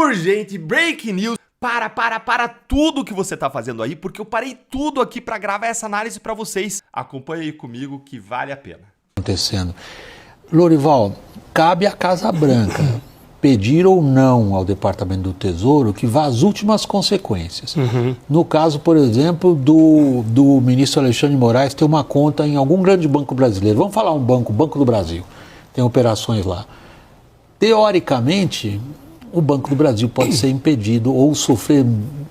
urgente, breaking news. Para tudo que você tá fazendo aí, porque eu parei tudo aqui pra gravar essa análise pra vocês. Acompanhe aí comigo que vale a pena. Acontecendo. Lorival, cabe à Casa Branca pedir ou não ao Departamento do Tesouro que vá às últimas consequências. No caso, por exemplo, do ministro Alexandre de Moraes ter uma conta em algum grande banco brasileiro. Vamos falar um banco, Banco do Brasil. Tem operações lá. Teoricamente, o Banco do Brasil pode ser impedido ou sofrer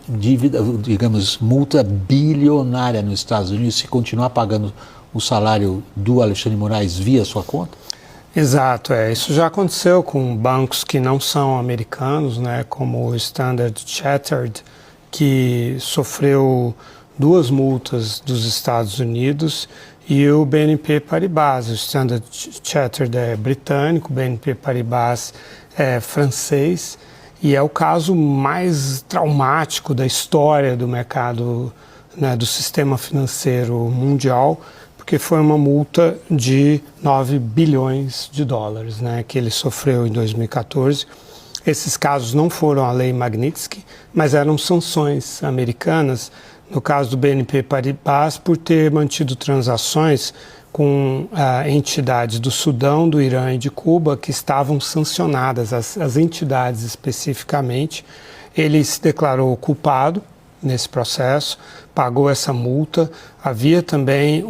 dívida, digamos, multa bilionária nos Estados Unidos se continuar pagando o salário do Alexandre de Moraes via sua conta? Exato, isso já aconteceu com bancos que não são americanos, né, como o Standard Chartered, que sofreu 2 multas dos Estados Unidos, e o BNP Paribas. O Standard Chartered é britânico, o BNP Paribas é francês, e é o caso mais traumático da história do mercado, né, do sistema financeiro mundial, porque foi uma multa de 9 bilhões de dólares, né, que ele sofreu em 2014. Esses casos não foram a lei Magnitsky, mas eram sanções americanas, no caso do BNP Paribas, por ter mantido transações com entidades do Sudão, do Irã e de Cuba que estavam sancionadas, as entidades especificamente. Ele se declarou culpado nesse processo, pagou essa multa. Havia também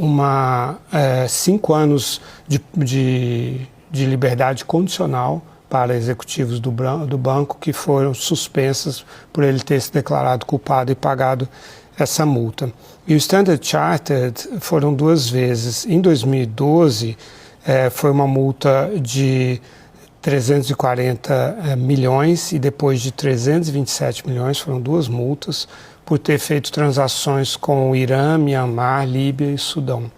5 anos de liberdade condicional para executivos do banco que foram suspensas por ele ter se declarado culpado e pagado essa multa. E o Standard Chartered foram 2 vezes. Em 2012, foi uma multa de 340 milhões e depois de 327 milhões, foram 2 multas, por ter feito transações com o Irã, Mianmar, Líbia e Sudão.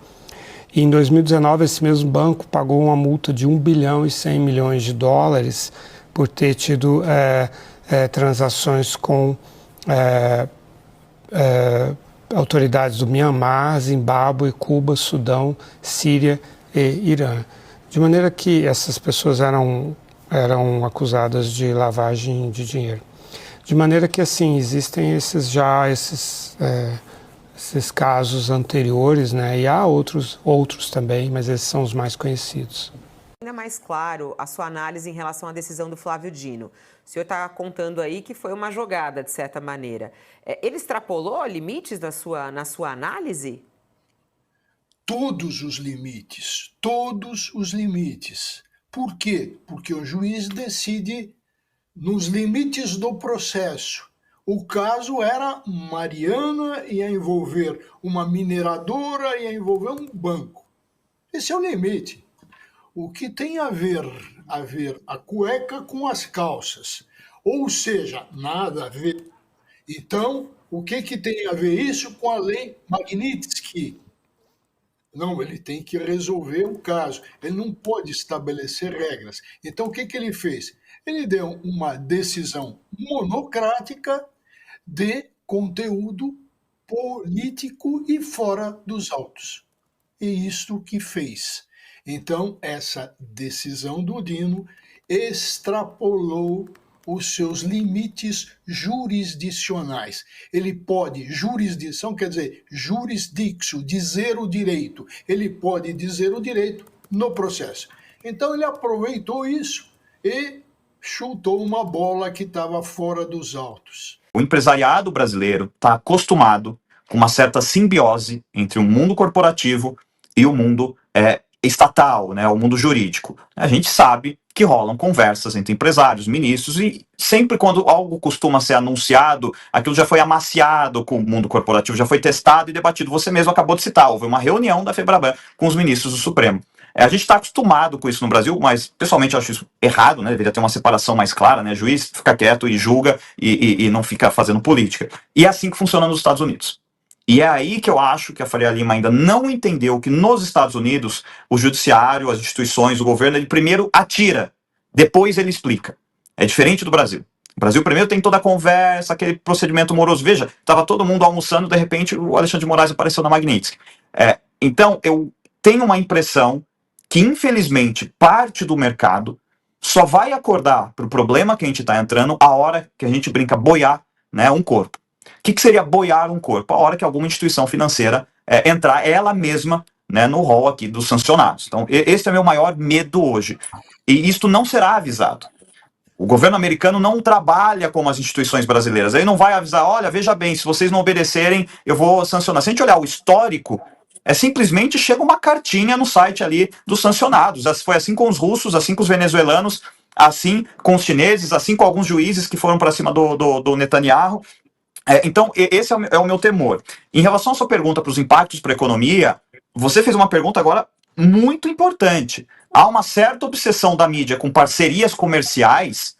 E em 2019, esse mesmo banco pagou uma multa de 1 bilhão e 100 milhões de dólares por ter tido transações com autoridades do Mianmar, Zimbábue, Cuba, Sudão, Síria e Irã. De maneira que essas pessoas eram acusadas de lavagem de dinheiro. De maneira que, assim, existem esses casos anteriores, né? E há outros também, mas esses são os mais conhecidos. Ainda mais claro a sua análise em relação à decisão do Flávio Dino. O senhor está contando aí que foi uma jogada, de certa maneira. Ele extrapolou limites na sua análise? Todos os limites, todos os limites. Por quê? Porque o juiz decide nos limites do processo. O caso era Mariana, ia envolver uma mineradora, ia envolver um banco. Esse é o limite. O que tem a ver a cueca com as calças? Ou seja, nada a ver. Então, o que tem a ver isso com a lei Magnitsky? Não, ele tem que resolver o caso. Ele não pode estabelecer regras. Então, o que ele fez? Ele deu uma decisão monocrática de conteúdo político e fora dos autos. E isto que fez. Então, essa decisão do Dino extrapolou os seus limites jurisdicionais. Ele pode, jurisdição quer dizer jurisdictio, dizer o direito. Ele pode dizer o direito no processo. Então, ele aproveitou isso e chutou uma bola que estava fora dos autos. O empresariado brasileiro está acostumado com uma certa simbiose entre o mundo corporativo e o mundo estatal, né, o mundo jurídico. A gente sabe que rolam conversas entre empresários, ministros, e sempre quando algo costuma ser anunciado, aquilo já foi amaciado com o mundo corporativo, já foi testado e debatido. Você mesmo acabou de citar, houve uma reunião da FEBRABAN com os ministros do Supremo. A gente está acostumado com isso no Brasil, mas pessoalmente eu acho isso errado, né? Deveria ter uma separação mais clara, né? Juiz fica quieto e julga e não fica fazendo política. E é assim que funciona nos Estados Unidos. E é aí que eu acho que a Faria Lima ainda não entendeu que nos Estados Unidos o judiciário, as instituições, o governo, ele primeiro atira, depois ele explica. É diferente do Brasil. O Brasil primeiro tem toda a conversa, aquele procedimento moroso. Veja, estava todo mundo almoçando, de repente o Alexandre de Moraes apareceu na Magnitsky. Então eu tenho uma impressão que infelizmente parte do mercado só vai acordar para o problema que a gente está entrando a hora que a gente brinca boiar, né, um corpo. O que seria boiar um corpo? A hora que alguma instituição financeira entrar ela mesma, né, no rol aqui dos sancionados. Então, esse é o meu maior medo hoje. E isto não será avisado. O governo americano não trabalha como as instituições brasileiras. Ele não vai avisar, olha, veja bem, se vocês não obedecerem, eu vou sancionar. Se a gente olhar o histórico, simplesmente chega uma cartinha no site ali dos sancionados. Foi assim com os russos, assim com os venezuelanos, assim com os chineses, assim com alguns juízes que foram para cima do Netanyahu. Então, esse é o meu temor. Em relação à sua pergunta para os impactos para a economia, você fez uma pergunta agora muito importante. Há uma certa obsessão da mídia com parcerias comerciais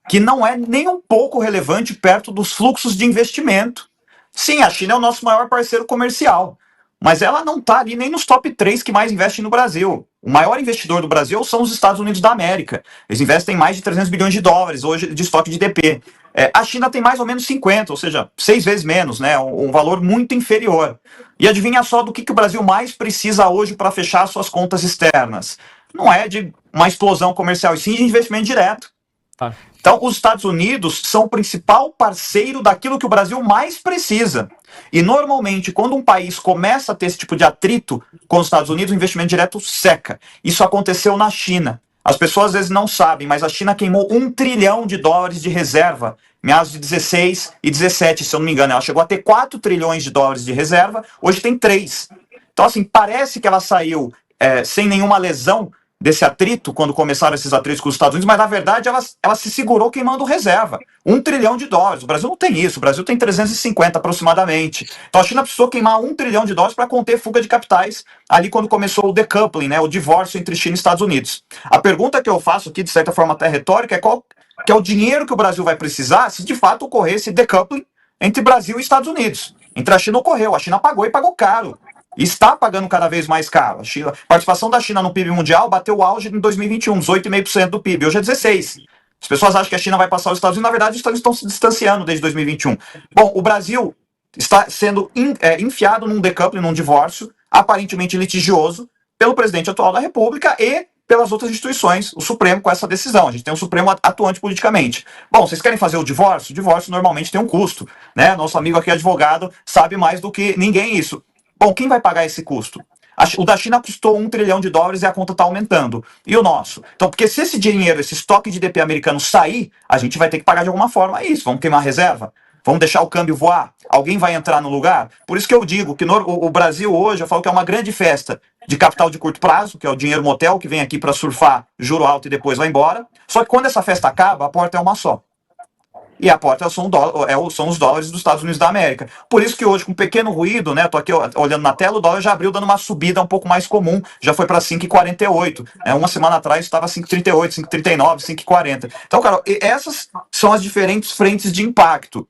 que não é nem um pouco relevante perto dos fluxos de investimento. Sim, a China é o nosso maior parceiro comercial, mas ela não está ali nem nos top 3 que mais investem no Brasil. O maior investidor do Brasil são os Estados Unidos da América. Eles investem mais de 300 bilhões de dólares hoje de estoque de DP. A China tem mais ou menos 50, ou seja, 6 vezes menos, né? Um valor muito inferior. E adivinha só do que o Brasil mais precisa hoje para fechar suas contas externas? Não é de uma explosão comercial, e sim de investimento direto. Então, os Estados Unidos são o principal parceiro daquilo que o Brasil mais precisa. E, normalmente, quando um país começa a ter esse tipo de atrito com os Estados Unidos, o investimento direto seca. Isso aconteceu na China. As pessoas às vezes não sabem, mas a China queimou $1 trilhão de reserva em meados de 16 e 17, se eu não me engano. Ela chegou a ter $4 trilhões de reserva, hoje tem 3. Então, assim, parece que ela saiu sem nenhuma lesão desse atrito, quando começaram esses atritos com os Estados Unidos, mas na verdade ela se segurou queimando reserva. $1 trilhão. O Brasil não tem isso, o Brasil tem 350 aproximadamente. Então a China precisou queimar $1 trilhão para conter fuga de capitais ali quando começou o decoupling, né, o divórcio entre China e Estados Unidos. A pergunta que eu faço aqui, de certa forma até retórica, é qual que é o dinheiro que o Brasil vai precisar se de fato ocorrer esse decoupling entre Brasil e Estados Unidos. Entre a China ocorreu, a China pagou e pagou caro. Está pagando cada vez mais caro. A participação da China no PIB mundial bateu o auge em 2021, 18,5% do PIB. Hoje é 16%. As pessoas acham que a China vai passar os Estados Unidos. Na verdade, os Estados Unidos estão se distanciando desde 2021. Bom, o Brasil está sendo enfiado num decoupling, num divórcio, aparentemente litigioso, pelo presidente atual da República e pelas outras instituições, o Supremo com essa decisão. A gente tem um Supremo atuante politicamente. Bom, vocês querem fazer o divórcio? O divórcio normalmente tem um custo, né? Nosso amigo aqui, advogado, sabe mais do que ninguém isso. Bom, quem vai pagar esse custo? O da China custou $1 trilhão e a conta está aumentando. E o nosso? Então, porque se esse dinheiro, esse estoque de DP americano sair, a gente vai ter que pagar de alguma forma. É isso, vamos queimar a reserva? Vamos deixar o câmbio voar? Alguém vai entrar no lugar? Por isso que eu digo que o Brasil hoje, eu falo que é uma grande festa de capital de curto prazo, que é o dinheiro motel, que vem aqui para surfar, juro alto e depois vai embora. Só que quando essa festa acaba, a porta é uma só. E a porta são os dólares dos Estados Unidos da América. Por isso que hoje, com um pequeno ruído, né, tô aqui olhando na tela, o dólar já abriu dando uma subida um pouco mais comum, já foi para 5,48. Uma semana atrás estava 5,38, 5,39, 5,40. Então, cara, essas são as diferentes frentes de impacto,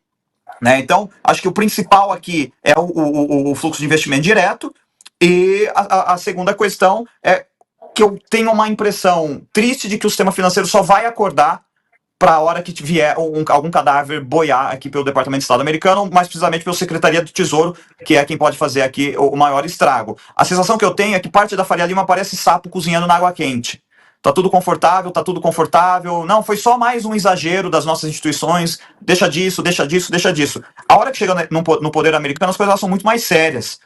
né? Então, acho que o principal aqui é o fluxo de investimento direto, e a segunda questão é que eu tenho uma impressão triste de que o sistema financeiro só vai acordar para a hora que vier algum cadáver boiar aqui pelo Departamento de Estado americano, mais precisamente pela Secretaria do Tesouro, que é quem pode fazer aqui o maior estrago. A sensação que eu tenho é que parte da Faria Lima parece sapo cozinhando na água quente. Tá tudo confortável. Não, foi só mais um exagero das nossas instituições. Deixa disso. A hora que chega no poder americano, as coisas são muito mais sérias.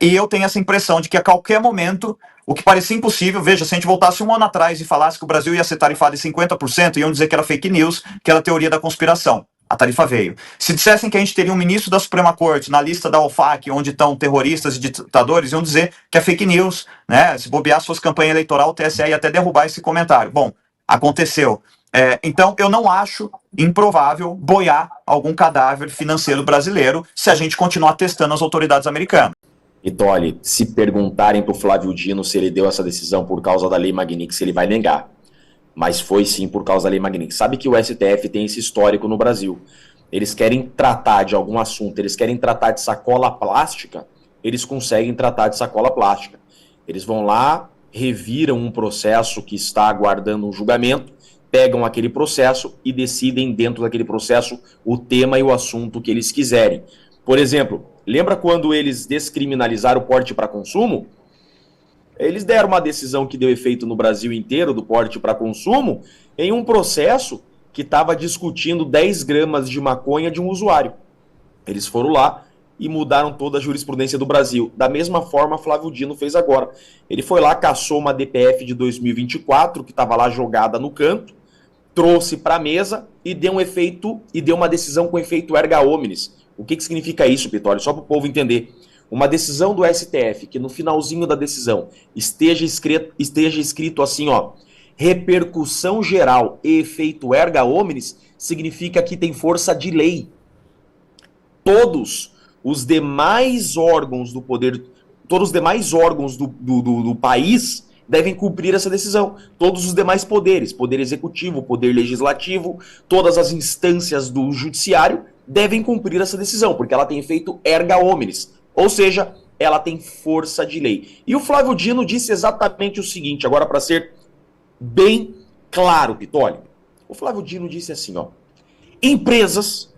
E eu tenho essa impressão de que a qualquer momento, o que parecia impossível, veja, se a gente voltasse um ano atrás e falasse que o Brasil ia ser tarifado em 50%, iam dizer que era fake news, que era teoria da conspiração. A tarifa veio. Se dissessem que a gente teria um ministro da Suprema Corte na lista da OFAC, onde estão terroristas e ditadores, iam dizer que é fake news, né? Se bobear, se fosse campanha eleitoral, o TSE ia até derrubar esse comentário. Bom, aconteceu. Então, eu não acho improvável boiar algum cadáver financeiro brasileiro se a gente continuar testando as autoridades americanas. E Tolle, se perguntarem para o Flávio Dino se ele deu essa decisão por causa da Lei Magnitsky, ele vai negar. Mas foi sim por causa da Lei Magnitsky. Sabe que o STF tem esse histórico no Brasil. Eles querem tratar de algum assunto, eles querem tratar de sacola plástica, eles conseguem tratar de sacola plástica. Eles vão lá, reviram um processo que está aguardando um julgamento, pegam aquele processo e decidem dentro daquele processo o tema e o assunto que eles quiserem. Por exemplo, lembra quando eles descriminalizaram o porte para consumo? Eles deram uma decisão que deu efeito no Brasil inteiro, do porte para consumo, em um processo que estava discutindo 10 gramas de maconha de um usuário. Eles foram lá e mudaram toda a jurisprudência do Brasil. Da mesma forma, Flávio Dino fez agora. Ele foi lá, caçou uma DPF de 2024, que estava lá jogada no canto, trouxe para a mesa e deu um efeito, e deu uma decisão com efeito erga omnes. O que significa isso, Pitório? Só para o povo entender. Uma decisão do STF, que no finalzinho da decisão esteja escrito assim, ó, repercussão geral e efeito erga omnes, significa que tem força de lei. Todos os demais órgãos do poder, todos os demais órgãos do país devem cumprir essa decisão. Todos os demais poderes, poder executivo, poder legislativo, todas as instâncias do judiciário devem cumprir essa decisão, porque ela tem efeito erga omnes, ou seja, ela tem força de lei. E o Flávio Dino disse exatamente o seguinte, agora para ser bem claro, Pitório. O Flávio Dino disse assim, ó, empresas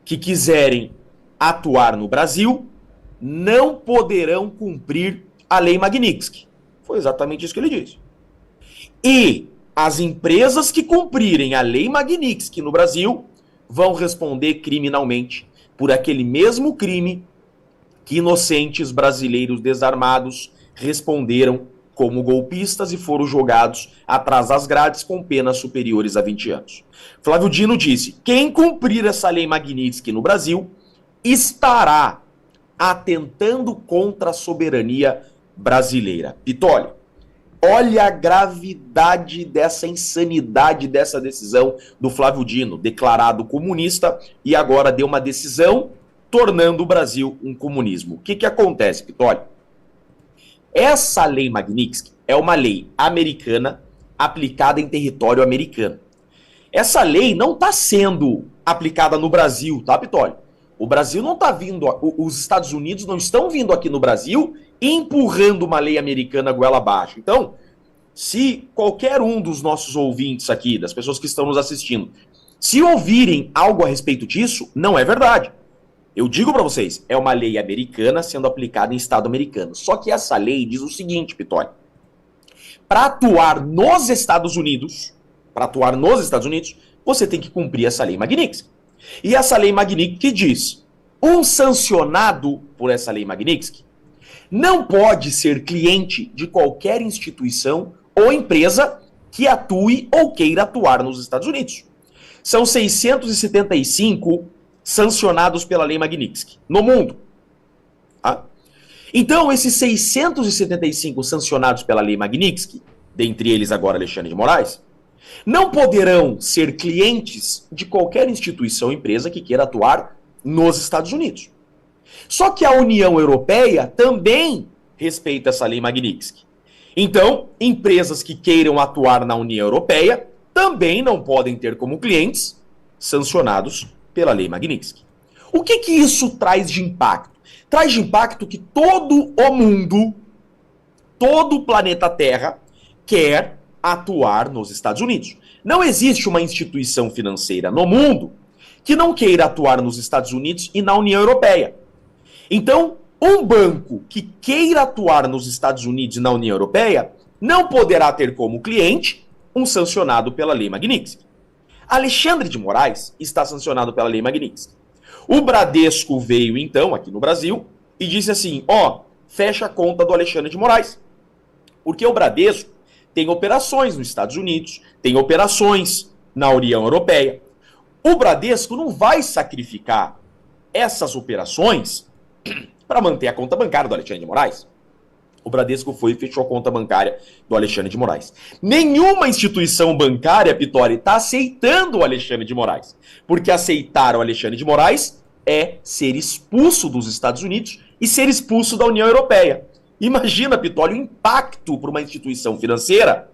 que quiserem atuar no Brasil não poderão cumprir a Lei Magnitsky. Foi exatamente isso que ele disse. E as empresas que cumprirem a Lei Magnitsky no Brasil vão responder criminalmente por aquele mesmo crime que inocentes brasileiros desarmados responderam como golpistas e foram jogados atrás das grades com penas superiores a 20 anos. Flávio Dino disse, quem cumprir essa Lei Magnitsky no Brasil estará atentando contra a soberania brasileira. Pitório, olha a gravidade dessa insanidade dessa decisão do Flávio Dino, declarado comunista, e agora deu uma decisão tornando o Brasil um comunismo. O que acontece, Pitório? Essa Lei Magnitsky é uma lei americana aplicada em território americano. Essa lei não está sendo aplicada no Brasil, tá, Pitório? O Brasil não está vindo, os Estados Unidos não estão vindo aqui no Brasil empurrando uma lei americana goela abaixo. Então, se qualquer um dos nossos ouvintes aqui, das pessoas que estão nos assistindo, se ouvirem algo a respeito disso, não é verdade. Eu digo para vocês, é uma lei americana sendo aplicada em Estado americano. Só que essa lei diz o seguinte, Pitório. Para atuar nos Estados Unidos, você tem que cumprir essa Lei Magnitsky. E essa Lei Magnitsky diz, um sancionado por essa Lei Magnitsky não pode ser cliente de qualquer instituição ou empresa que atue ou queira atuar nos Estados Unidos. São 675 sancionados pela Lei Magnitsky no mundo. Tá? Então, esses 675 sancionados pela Lei Magnitsky, dentre eles agora Alexandre de Moraes, não poderão ser clientes de qualquer instituição ou empresa que queira atuar nos Estados Unidos. Só que a União Europeia também respeita essa Lei Magnitsky. Então, empresas que queiram atuar na União Europeia também não podem ter como clientes sancionados pela Lei Magnitsky. O que isso traz de impacto? Traz de impacto que todo o mundo, todo o planeta Terra, quer atuar nos Estados Unidos. Não existe uma instituição financeira no mundo que não queira atuar nos Estados Unidos e na União Europeia. Então, um banco que queira atuar nos Estados Unidos e na União Europeia não poderá ter como cliente um sancionado pela Lei Magnitsky. Alexandre de Moraes está sancionado pela Lei Magnitsky. O Bradesco veio, então, aqui no Brasil, e disse assim, ó, fecha a conta do Alexandre de Moraes. Porque o Bradesco tem operações nos Estados Unidos, tem operações na União Europeia. O Bradesco não vai sacrificar essas operações para manter a conta bancária do Alexandre de Moraes. O Bradesco foi e fechou a conta bancária do Alexandre de Moraes. Nenhuma instituição bancária, Pitório, está aceitando o Alexandre de Moraes. Porque aceitar o Alexandre de Moraes é ser expulso dos Estados Unidos e ser expulso da União Europeia. Imagina, Pitório, o impacto para uma instituição financeira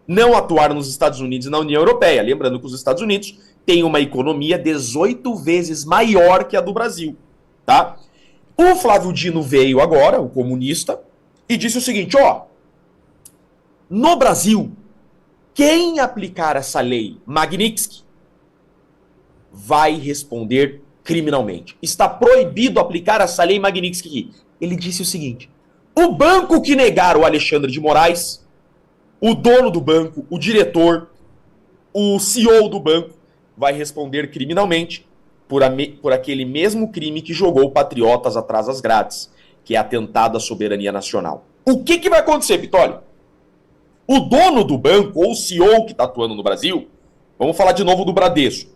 não atuar nos Estados Unidos e na União Europeia. Lembrando que os Estados Unidos têm uma economia 18 vezes maior que a do Brasil. Tá? O Flávio Dino veio agora, o comunista, e disse o seguinte, ó, no Brasil, quem aplicar essa lei Magnitsky vai responder criminalmente. Está proibido aplicar essa lei Magnitsky. Ele disse o seguinte, O banco que negar o Alexandre de Moraes, o dono do banco, o diretor, o CEO do banco, vai responder criminalmente por aquele mesmo crime que jogou patriotas atrás das grades, que é atentado à soberania nacional. O que vai acontecer, Pitoli? O dono do banco, ou o CEO que está atuando no Brasil, vamos falar de novo do Bradesco.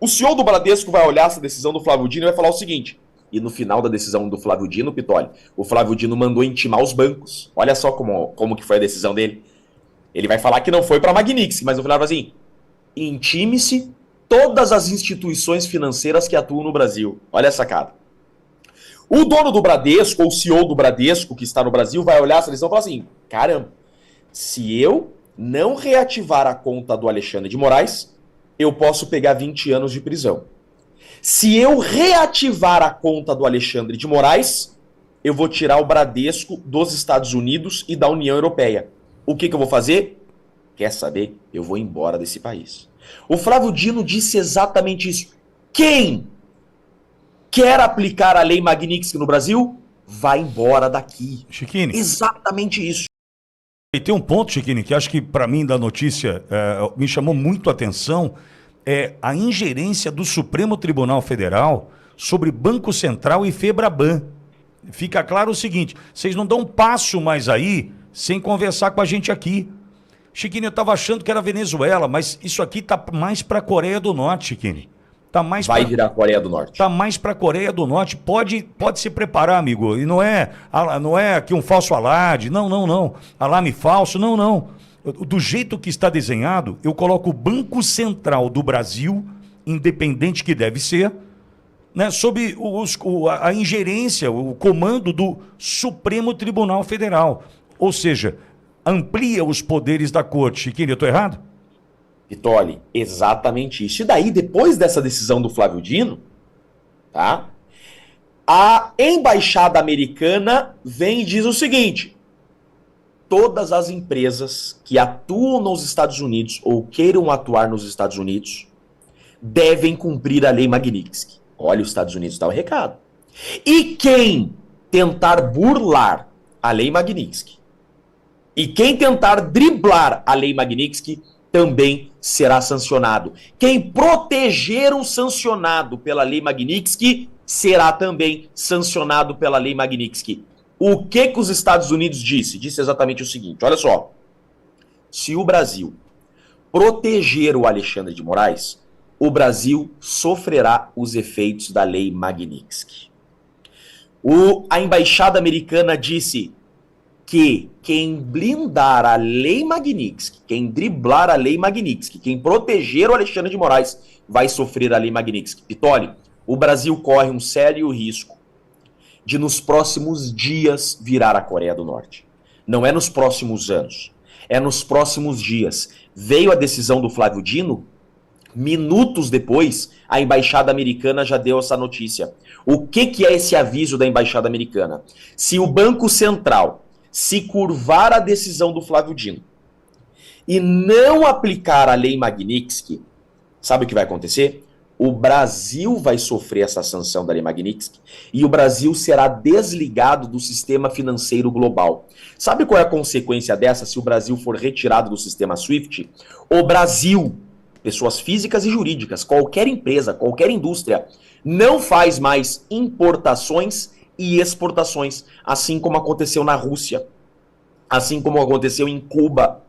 O CEO do Bradesco vai olhar essa decisão do Flávio Dino e vai falar o seguinte, e no final da decisão do Flávio Dino, Pitoli, o Flávio Dino mandou intimar os bancos. Olha só como que foi a decisão dele. Ele vai falar que não foi para a Magnitsky, mas no final vai assim, intime-se todas as instituições financeiras que atuam no Brasil. Olha essa cara. O dono do Bradesco, ou o CEO do Bradesco, que está no Brasil, vai olhar essa decisão e falar assim, caramba, se eu não reativar a conta do Alexandre de Moraes, eu posso pegar 20 anos de prisão. Se eu reativar a conta do Alexandre de Moraes, eu vou tirar o Bradesco dos Estados Unidos e da União Europeia. O que eu vou fazer? Quer saber? Eu vou embora desse país. O Flávio Dino disse exatamente isso. Quem quer aplicar a lei Magnitsky no Brasil, vai embora daqui. Chiquini. Exatamente isso. E tem um ponto, Chiquini, que acho que para mim da notícia me chamou muito a atenção, é a ingerência do Supremo Tribunal Federal sobre Banco Central e Febraban. Fica claro o seguinte, vocês não dão um passo mais aí sem conversar com a gente aqui. Chiquini, eu estava achando que era Venezuela, mas isso aqui tá mais para a Coreia do Norte, Chiquini. Tá mais vai virar a Coreia do Norte. Tá mais para a Coreia do Norte. Pode se preparar, amigo. E não é aqui um falso alarde. Não. Alarme falso. Não. Do jeito que está desenhado, eu coloco o Banco Central do Brasil, independente que deve ser, né, sob a ingerência, o comando do Supremo Tribunal Federal. Ou seja, amplia os poderes da corte. Chiquinho, eu estou errado? Pitoli, exatamente isso. E daí, depois dessa decisão do Flávio Dino, tá? A embaixada americana vem e diz o seguinte: todas as empresas que atuam nos Estados Unidos ou queiram atuar nos Estados Unidos devem cumprir a lei Magnitsky. Olha, os Estados Unidos dá o recado. E quem tentar burlar a lei Magnitsky e quem tentar driblar a lei Magnitsky também será sancionado. Quem proteger um sancionado pela lei Magnitsky será também sancionado pela lei Magnitsky. O que os Estados Unidos disse? Disse exatamente o seguinte, olha só. Se o Brasil proteger o Alexandre de Moraes, o Brasil sofrerá os efeitos da lei Magnitsky. A embaixada americana disse que quem blindar a lei Magnitsky, quem driblar a lei Magnitsky, quem proteger o Alexandre de Moraes, vai sofrer a lei Magnitsky. Pitoli, o Brasil corre um sério risco de nos próximos dias virar a Coreia do Norte. Não é nos próximos anos, é nos próximos dias. Veio a decisão do Flávio Dino, minutos depois, a embaixada americana já deu essa notícia. O que é esse aviso da embaixada americana? Se o Banco Central se curvar a decisão do Flávio Dino e não aplicar a lei Magnitsky, sabe o que vai acontecer? O Brasil vai sofrer essa sanção da lei Magnitsky e o Brasil será desligado do sistema financeiro global. Sabe qual é a consequência dessa se o Brasil for retirado do sistema SWIFT? O Brasil, pessoas físicas e jurídicas, qualquer empresa, qualquer indústria, não faz mais importações e exportações, assim como aconteceu na Rússia, assim como aconteceu em Cuba,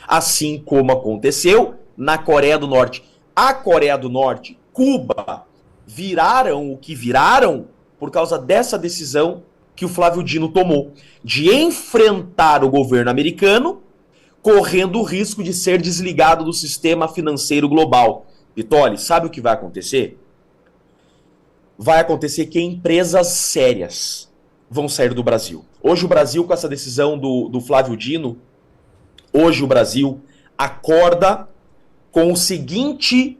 assim como aconteceu na Coreia do Norte. A Coreia do Norte, Cuba, viraram o que viraram por causa dessa decisão que o Flávio Dino tomou, de enfrentar o governo americano, correndo o risco de ser desligado do sistema financeiro global. Pitoli, sabe o que vai acontecer? Vai acontecer que empresas sérias vão sair do Brasil. Hoje o Brasil, com essa decisão do Flávio Dino, hoje o Brasil acorda com a seguinte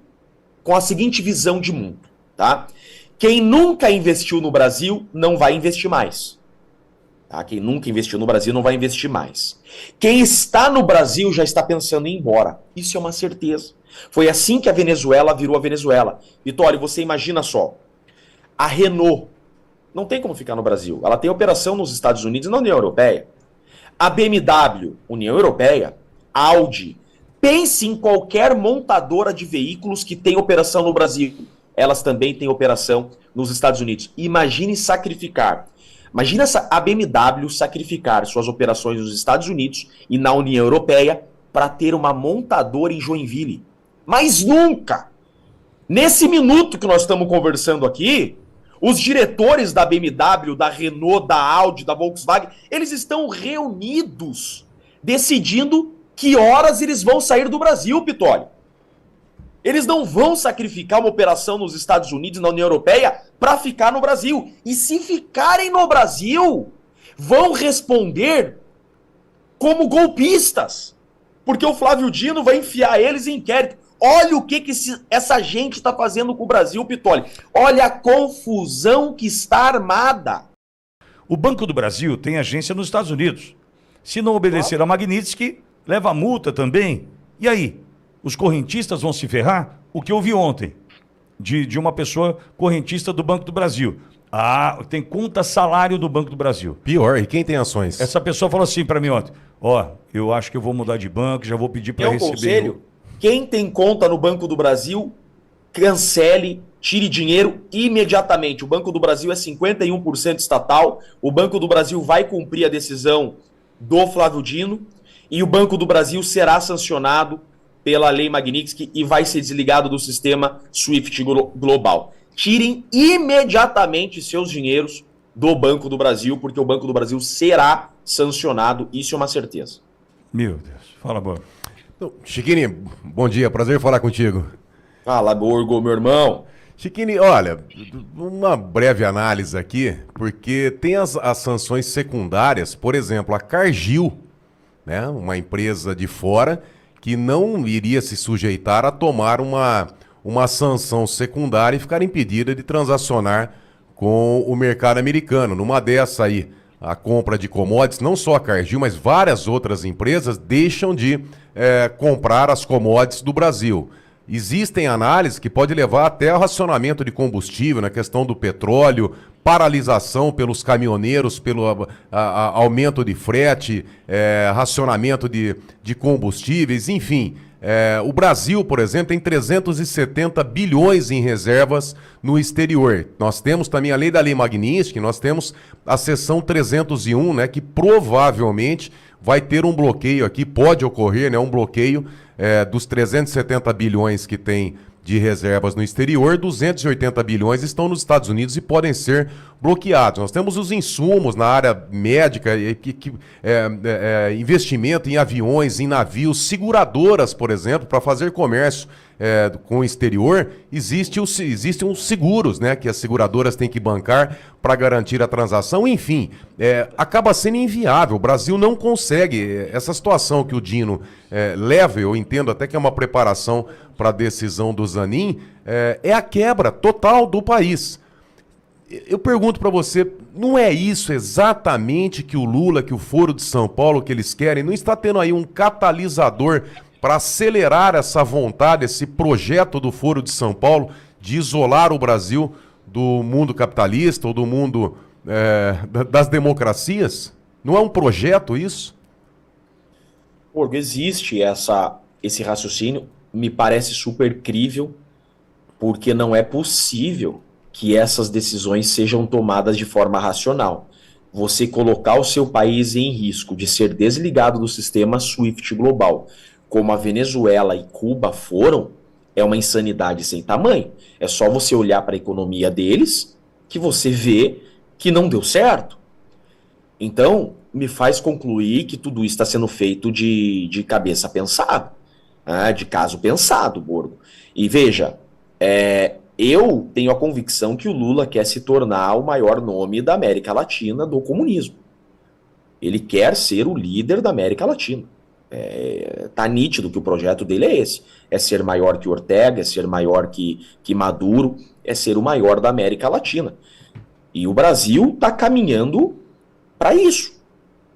visão de mundo, tá? Quem nunca investiu no Brasil não vai investir mais. Tá? Quem nunca investiu no Brasil não vai investir mais. Quem está no Brasil já está pensando em ir embora. Isso é uma certeza. Foi assim que a Venezuela virou a Venezuela. Vitória, você imagina só. A Renault, Não tem como ficar no Brasil. Ela tem operação nos Estados Unidos e na União Europeia. A BMW, União Europeia, Audi, pense em qualquer montadora de veículos que tem operação no Brasil. Elas também têm operação nos Estados Unidos. Imagine sacrificar. Imagina a BMW sacrificar suas operações nos Estados Unidos e na União Europeia para ter uma montadora em Joinville. Mas nunca! Nesse minuto que nós estamos conversando aqui, os diretores da BMW, da Renault, da Audi, da Volkswagen, eles estão reunidos, decidindo que horas eles vão sair do Brasil, Pitoli. Eles não vão sacrificar uma operação nos Estados Unidos e na União Europeia para ficar no Brasil. E se ficarem no Brasil, vão responder como golpistas. Porque o Flávio Dino vai enfiar eles em inquérito. Olha o que essa gente está fazendo com o Brasil, Pitoli. Olha a confusão que está armada. O Banco do Brasil tem agência nos Estados Unidos. Se não obedecer a Magnitsky, leva multa também. E aí? Os correntistas vão se ferrar? O que eu vi ontem de uma pessoa correntista do Banco do Brasil. Ah, tem conta salário do Banco do Brasil. Pior, e quem tem ações? Essa pessoa falou assim para mim ontem, eu acho que eu vou mudar de banco, já vou pedir para receber... Conselho, quem tem conta no Banco do Brasil, cancele, tire dinheiro imediatamente. O Banco do Brasil é 51% estatal, o Banco do Brasil vai cumprir a decisão do Flávio Dino e o Banco do Brasil será sancionado pela Lei Magnitsky e vai ser desligado do sistema SWIFT global. Tirem imediatamente seus dinheiros do Banco do Brasil, porque o Banco do Brasil será sancionado, isso é uma certeza. Meu Deus, fala, Borgo. Chiquini, bom dia, prazer falar contigo. Fala, Borgo, meu irmão. Chiquini, olha, uma breve análise aqui, porque tem as sanções secundárias, por exemplo, a Cargill, né, uma empresa de fora que não iria se sujeitar a tomar uma sanção secundária e ficar impedida de transacionar com o mercado americano. Numa dessa aí, a compra de commodities, não só a Cargill, mas várias outras empresas deixam de comprar as commodities do Brasil. Existem análises que podem levar até ao racionamento de combustível, na questão do petróleo, paralisação pelos caminhoneiros, pelo aumento de frete, racionamento de combustíveis, enfim. O Brasil, por exemplo, tem 370 bilhões em reservas no exterior. Nós temos também, além da Lei Magnitsky, nós temos a seção 301, né, que provavelmente vai ter um bloqueio aqui, pode ocorrer, né, um bloqueio dos 370 bilhões que tem de reservas no exterior, 280 bilhões estão nos Estados Unidos e podem ser bloqueados. Nós temos os insumos na área médica, investimento em aviões, em navios, seguradoras, por exemplo, para fazer comércio com o exterior, existem os seguros, né, que as seguradoras têm que bancar para garantir a transação. Enfim, acaba sendo inviável. O Brasil não consegue. Essa situação que o Dino leva, eu entendo até que é uma preparação para a decisão do Zanin, é a quebra total do país. Eu pergunto para você, não é isso exatamente que o Lula, que o Foro de São Paulo, que eles querem? Não está tendo aí um catalisador para acelerar essa vontade, esse projeto do Foro de São Paulo de isolar o Brasil do mundo capitalista ou do mundo das democracias? Não é um projeto isso? Borgo, existe esse raciocínio, me parece super crível, porque não é possível que essas decisões sejam tomadas de forma racional. Você colocar o seu país em risco de ser desligado do sistema SWIFT global, como a Venezuela e Cuba foram, é uma insanidade sem tamanho. É só você olhar para a economia deles que você vê que não deu certo. Então, me faz concluir que tudo isso está sendo feito de cabeça pensada, de caso pensado, Borgo. E veja, eu tenho a convicção que o Lula quer se tornar o maior nome da América Latina do comunismo. Ele quer ser o líder da América Latina. Tá nítido que o projeto dele é esse. É ser maior que Ortega, é ser maior que Maduro, é ser o maior da América Latina. E o Brasil está caminhando para isso,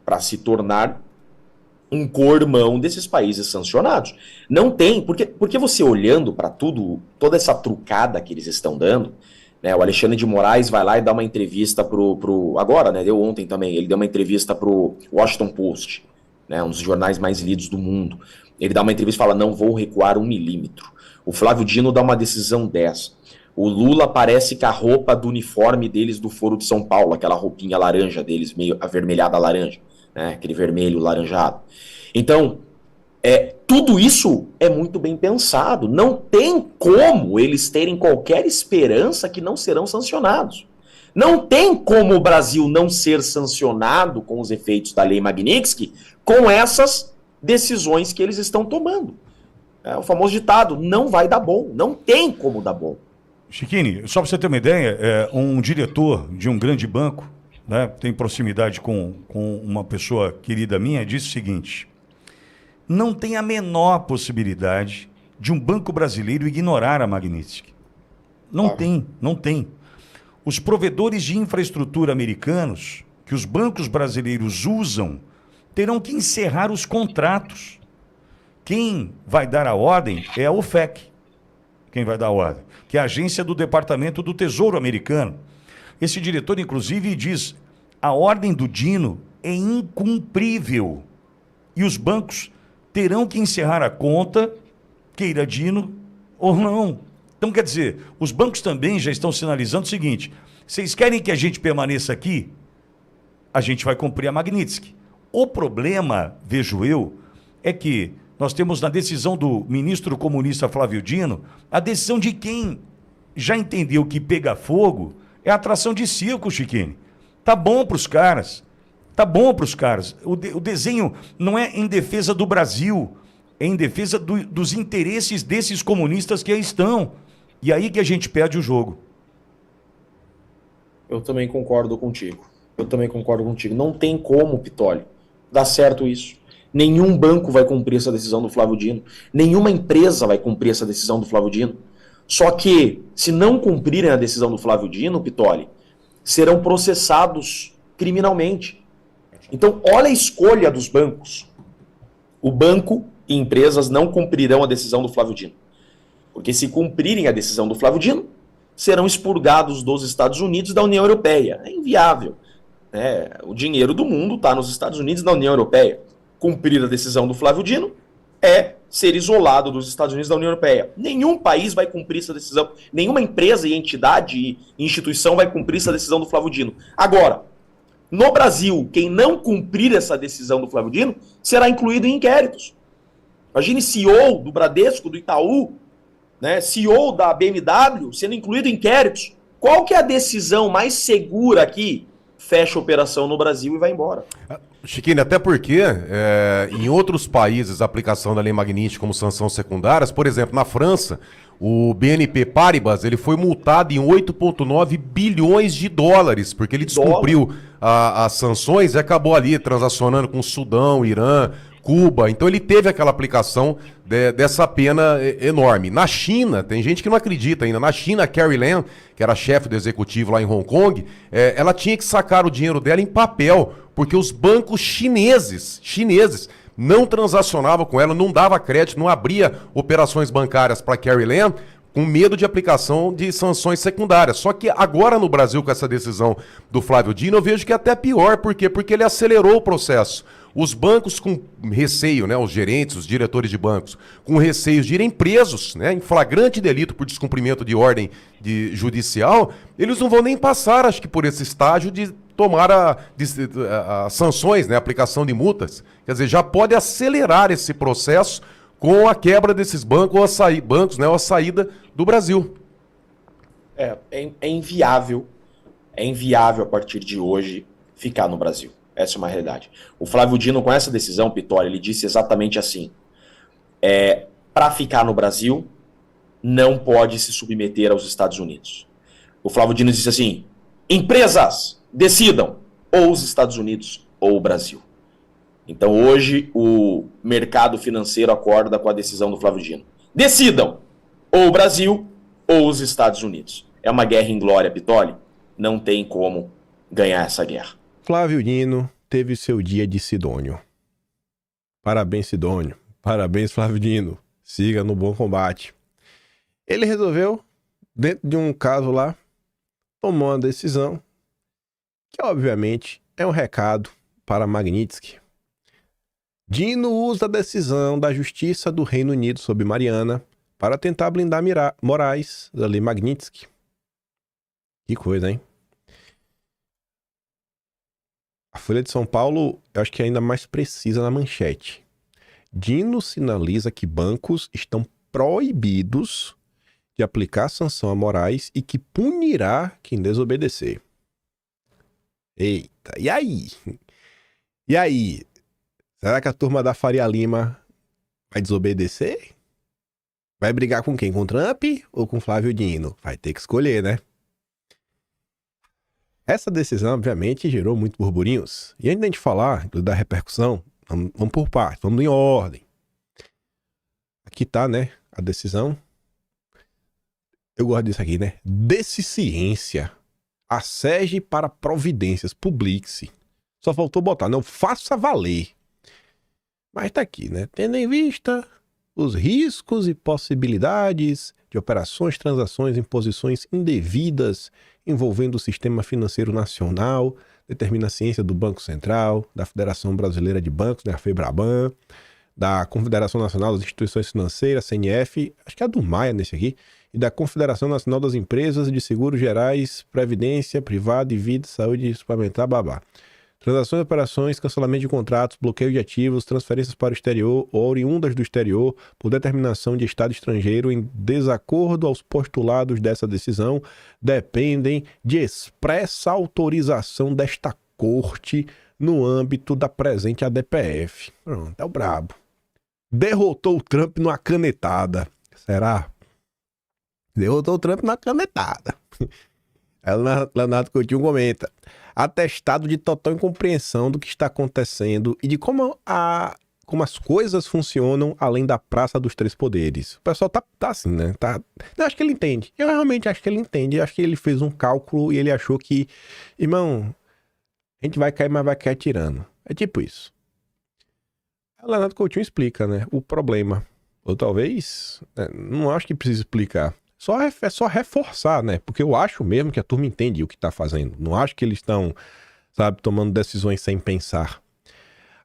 para se tornar um co-irmão desses países sancionados. Não tem, porque você olhando para tudo, toda essa trucada que eles estão dando, Né? O Alexandre de Moraes vai lá e dá uma entrevista agora, né? Deu ontem também, ele deu uma entrevista pro Washington Post, né? Um dos jornais mais lidos do mundo. Ele dá uma entrevista e fala, não vou recuar 1 milímetro. O Flávio Dino dá uma decisão dessa. O Lula parece com a roupa do uniforme deles do Foro de São Paulo, aquela roupinha laranja deles, meio avermelhada laranja, né? Aquele vermelho laranjado. Então, tudo isso é muito bem pensado. Não tem como eles terem qualquer esperança que não serão sancionados. Não tem como o Brasil não ser sancionado com os efeitos da Lei Magnitsky com essas decisões que eles estão tomando. É o famoso ditado, não vai dar bom. Não tem como dar bom. Chiquini, só para você ter uma ideia, um diretor de um grande banco, né, tem proximidade com uma pessoa querida minha, disse o seguinte: não tem a menor possibilidade de um banco brasileiro ignorar a Magnitsky. Não tem, não tem. Os provedores de infraestrutura americanos, que os bancos brasileiros usam, terão que encerrar os contratos. Quem vai dar a ordem é a OFAC. Quem vai dar a ordem? Que é a agência do Departamento do Tesouro americano. Esse diretor, inclusive, diz: a ordem do Dino é incumprível. E os bancos terão que encerrar a conta, queira Dino ou não. Então, quer dizer, os bancos também já estão sinalizando o seguinte: vocês querem que a gente permaneça aqui? A gente vai cumprir a Magnitsky. O problema, vejo eu, é que nós temos na decisão do ministro comunista Flávio Dino, a decisão de quem já entendeu que pegar fogo é atração de circo, Chiquini. Tá bom para os caras. Tá bom para os caras. O desenho não é em defesa do Brasil, é em defesa dos interesses desses comunistas que aí estão. E aí que a gente perde o jogo. Eu também concordo contigo. Não tem como, Pitolli, dar certo isso. Nenhum banco vai cumprir essa decisão do Flávio Dino. Nenhuma empresa vai cumprir essa decisão do Flávio Dino. Só que, se não cumprirem a decisão do Flávio Dino, Pitolli, serão processados criminalmente. Então, olha a escolha dos bancos. O banco e empresas não cumprirão a decisão do Flávio Dino. Porque se cumprirem a decisão do Flávio Dino, serão expurgados dos Estados Unidos e da União Europeia. É inviável. O dinheiro do mundo está nos Estados Unidos e na União Europeia. Cumprir a decisão do Flávio Dino é ser isolado dos Estados Unidos e da União Europeia. Nenhum país vai cumprir essa decisão. Nenhuma empresa e entidade e instituição vai cumprir essa decisão do Flávio Dino. Agora, no Brasil, quem não cumprir essa decisão do Flávio Dino será incluído em inquéritos. Imagine CEO do Bradesco, do Itaú, CEO da BMW sendo incluído em inquéritos. Qual que é a decisão mais segura aqui? Fecha a operação no Brasil e vai embora. Chiquinho, até porque em outros países a aplicação da Lei Magnitsky como sanções secundárias, por exemplo, na França, o BNP Paribas ele foi multado em 8,9 bilhões de dólares, porque ele descumpriu as sanções e acabou ali transacionando com o Sudão, Irã, Cuba. Então ele teve aquela aplicação dessa pena enorme. Na China, tem gente que não acredita ainda, na China, a Carrie Lam, que era chefe do executivo lá em Hong Kong, ela tinha que sacar o dinheiro dela em papel, porque os bancos chineses não transacionavam com ela, não dava crédito, não abria operações bancárias para Carrie Lam, com medo de aplicação de sanções secundárias. Só que agora no Brasil, com essa decisão do Flávio Dino, eu vejo que é até pior. Por quê? Porque ele acelerou o processo. Os bancos com receio, os gerentes, os diretores de bancos, com receio de irem presos, em flagrante delito por descumprimento de ordem judicial, eles não vão nem passar, acho que, por esse estágio de tomar as sanções, a aplicação de multas. Quer dizer, já pode acelerar esse processo com a quebra desses bancos ou a saída do Brasil. É inviável a partir de hoje ficar no Brasil. Essa é uma realidade. O Flávio Dino, com essa decisão, Pitolli, ele disse exatamente assim: para ficar no Brasil, não pode se submeter aos Estados Unidos. O Flávio Dino disse assim: empresas, decidam, ou os Estados Unidos ou o Brasil. Então hoje o mercado financeiro acorda com a decisão do Flávio Dino. Decidam, ou o Brasil ou os Estados Unidos. É uma guerra inglória, Pitolli. Não tem como ganhar essa guerra. Flávio Dino teve seu dia de Sidônio. Parabéns, Sidônio. Parabéns, Flávio Dino. Siga no bom combate. Ele resolveu, dentro de um caso lá, tomou uma decisão que, obviamente, é um recado para Magnitsky. Dino usa a decisão da Justiça do Reino Unido sobre Mariana para tentar blindar Moraes da Lei Magnitsky. Que coisa, hein? A Folha de São Paulo, eu acho que é ainda mais precisa na manchete. Dino sinaliza que bancos estão proibidos de aplicar sanção a Moraes e que punirá quem desobedecer. Eita, e aí? E aí? Será que a turma da Faria Lima vai desobedecer? Vai brigar com quem? Com Trump ou com Flávio Dino? Vai ter que escolher, né? Essa decisão, obviamente, gerou muito burburinhos. E antes de a gente falar da repercussão, vamos por partes, vamos em ordem. Aqui tá, né, a decisão. Eu gosto disso aqui, né? Deficiência. Assege para providências. Publique-se. Só faltou botar, não, faça valer. Mas tá aqui, né? Tendo em vista os riscos e possibilidades de operações, transações, imposições indevidas envolvendo o sistema financeiro nacional, determina a ciência do Banco Central, da Federação Brasileira de Bancos, né, a FEBRABAN, da Confederação Nacional das Instituições Financeiras, CNF, acho que é a do Maia nesse aqui, e da Confederação Nacional das Empresas de Seguros Gerais, Previdência, Privada e Vida, Saúde Suplementar, babá. Transações, operações, cancelamento de contratos, bloqueio de ativos, transferências para o exterior ou oriundas do exterior por determinação de Estado estrangeiro em desacordo aos postulados dessa decisão dependem de expressa autorização desta Corte no âmbito da presente ADPF. Pronto, é o brabo. Derrotou o Trump numa canetada. Será? Derrotou o Trump na canetada. Aí Leonardo Coutinho comenta: atestado de total incompreensão do que está acontecendo e de como as coisas funcionam além da Praça dos Três Poderes. O pessoal tá assim, né? Eu acho que ele entende. Eu realmente acho que ele entende. Eu acho que ele fez um cálculo e ele achou que, irmão, a gente vai cair, mas vai cair tirando. É tipo isso. Aí o Leonardo Coutinho explica, né? O problema. Ou talvez, não acho que precisa explicar. É só reforçar, né? Porque eu acho mesmo que a turma entende o que está fazendo. Não acho que eles estão, sabe, tomando decisões sem pensar.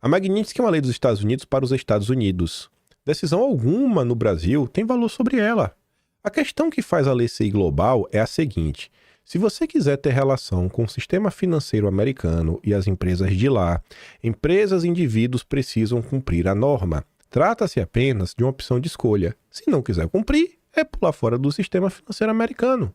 A Magnitsky é uma lei dos Estados Unidos para os Estados Unidos. Decisão alguma no Brasil tem valor sobre ela. A questão que faz a lei ser global é a seguinte: se você quiser ter relação com o sistema financeiro americano e as empresas de lá, empresas e indivíduos precisam cumprir a norma. Trata-se apenas de uma opção de escolha. Se não quiser cumprir, é pular fora do sistema financeiro americano.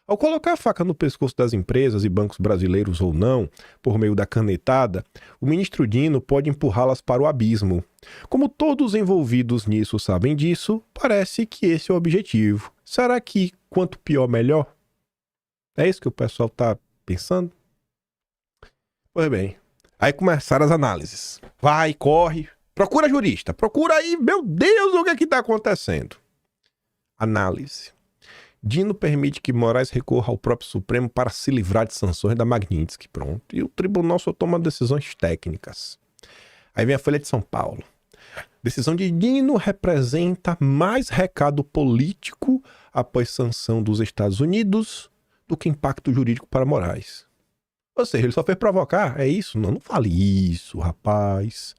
Ao colocar a faca no pescoço das empresas e bancos brasileiros ou não, por meio da canetada, o ministro Dino pode empurrá-las para o abismo. Como todos os envolvidos nisso sabem disso, parece que esse é o objetivo. Será que quanto pior, melhor? É isso que o pessoal está pensando? Pois bem, aí começaram as análises. Vai, corre, procura jurista, procura aí, meu Deus, o que é que está acontecendo? Análise. Dino permite que Moraes recorra ao próprio Supremo para se livrar de sanções da Magnitsky. Pronto. E o tribunal só toma decisões técnicas. Aí vem a Folha de São Paulo. Decisão de Dino representa mais recado político após sanção dos Estados Unidos do que impacto jurídico para Moraes. Ou seja, ele só fez provocar. É isso? Não fale isso, rapaz.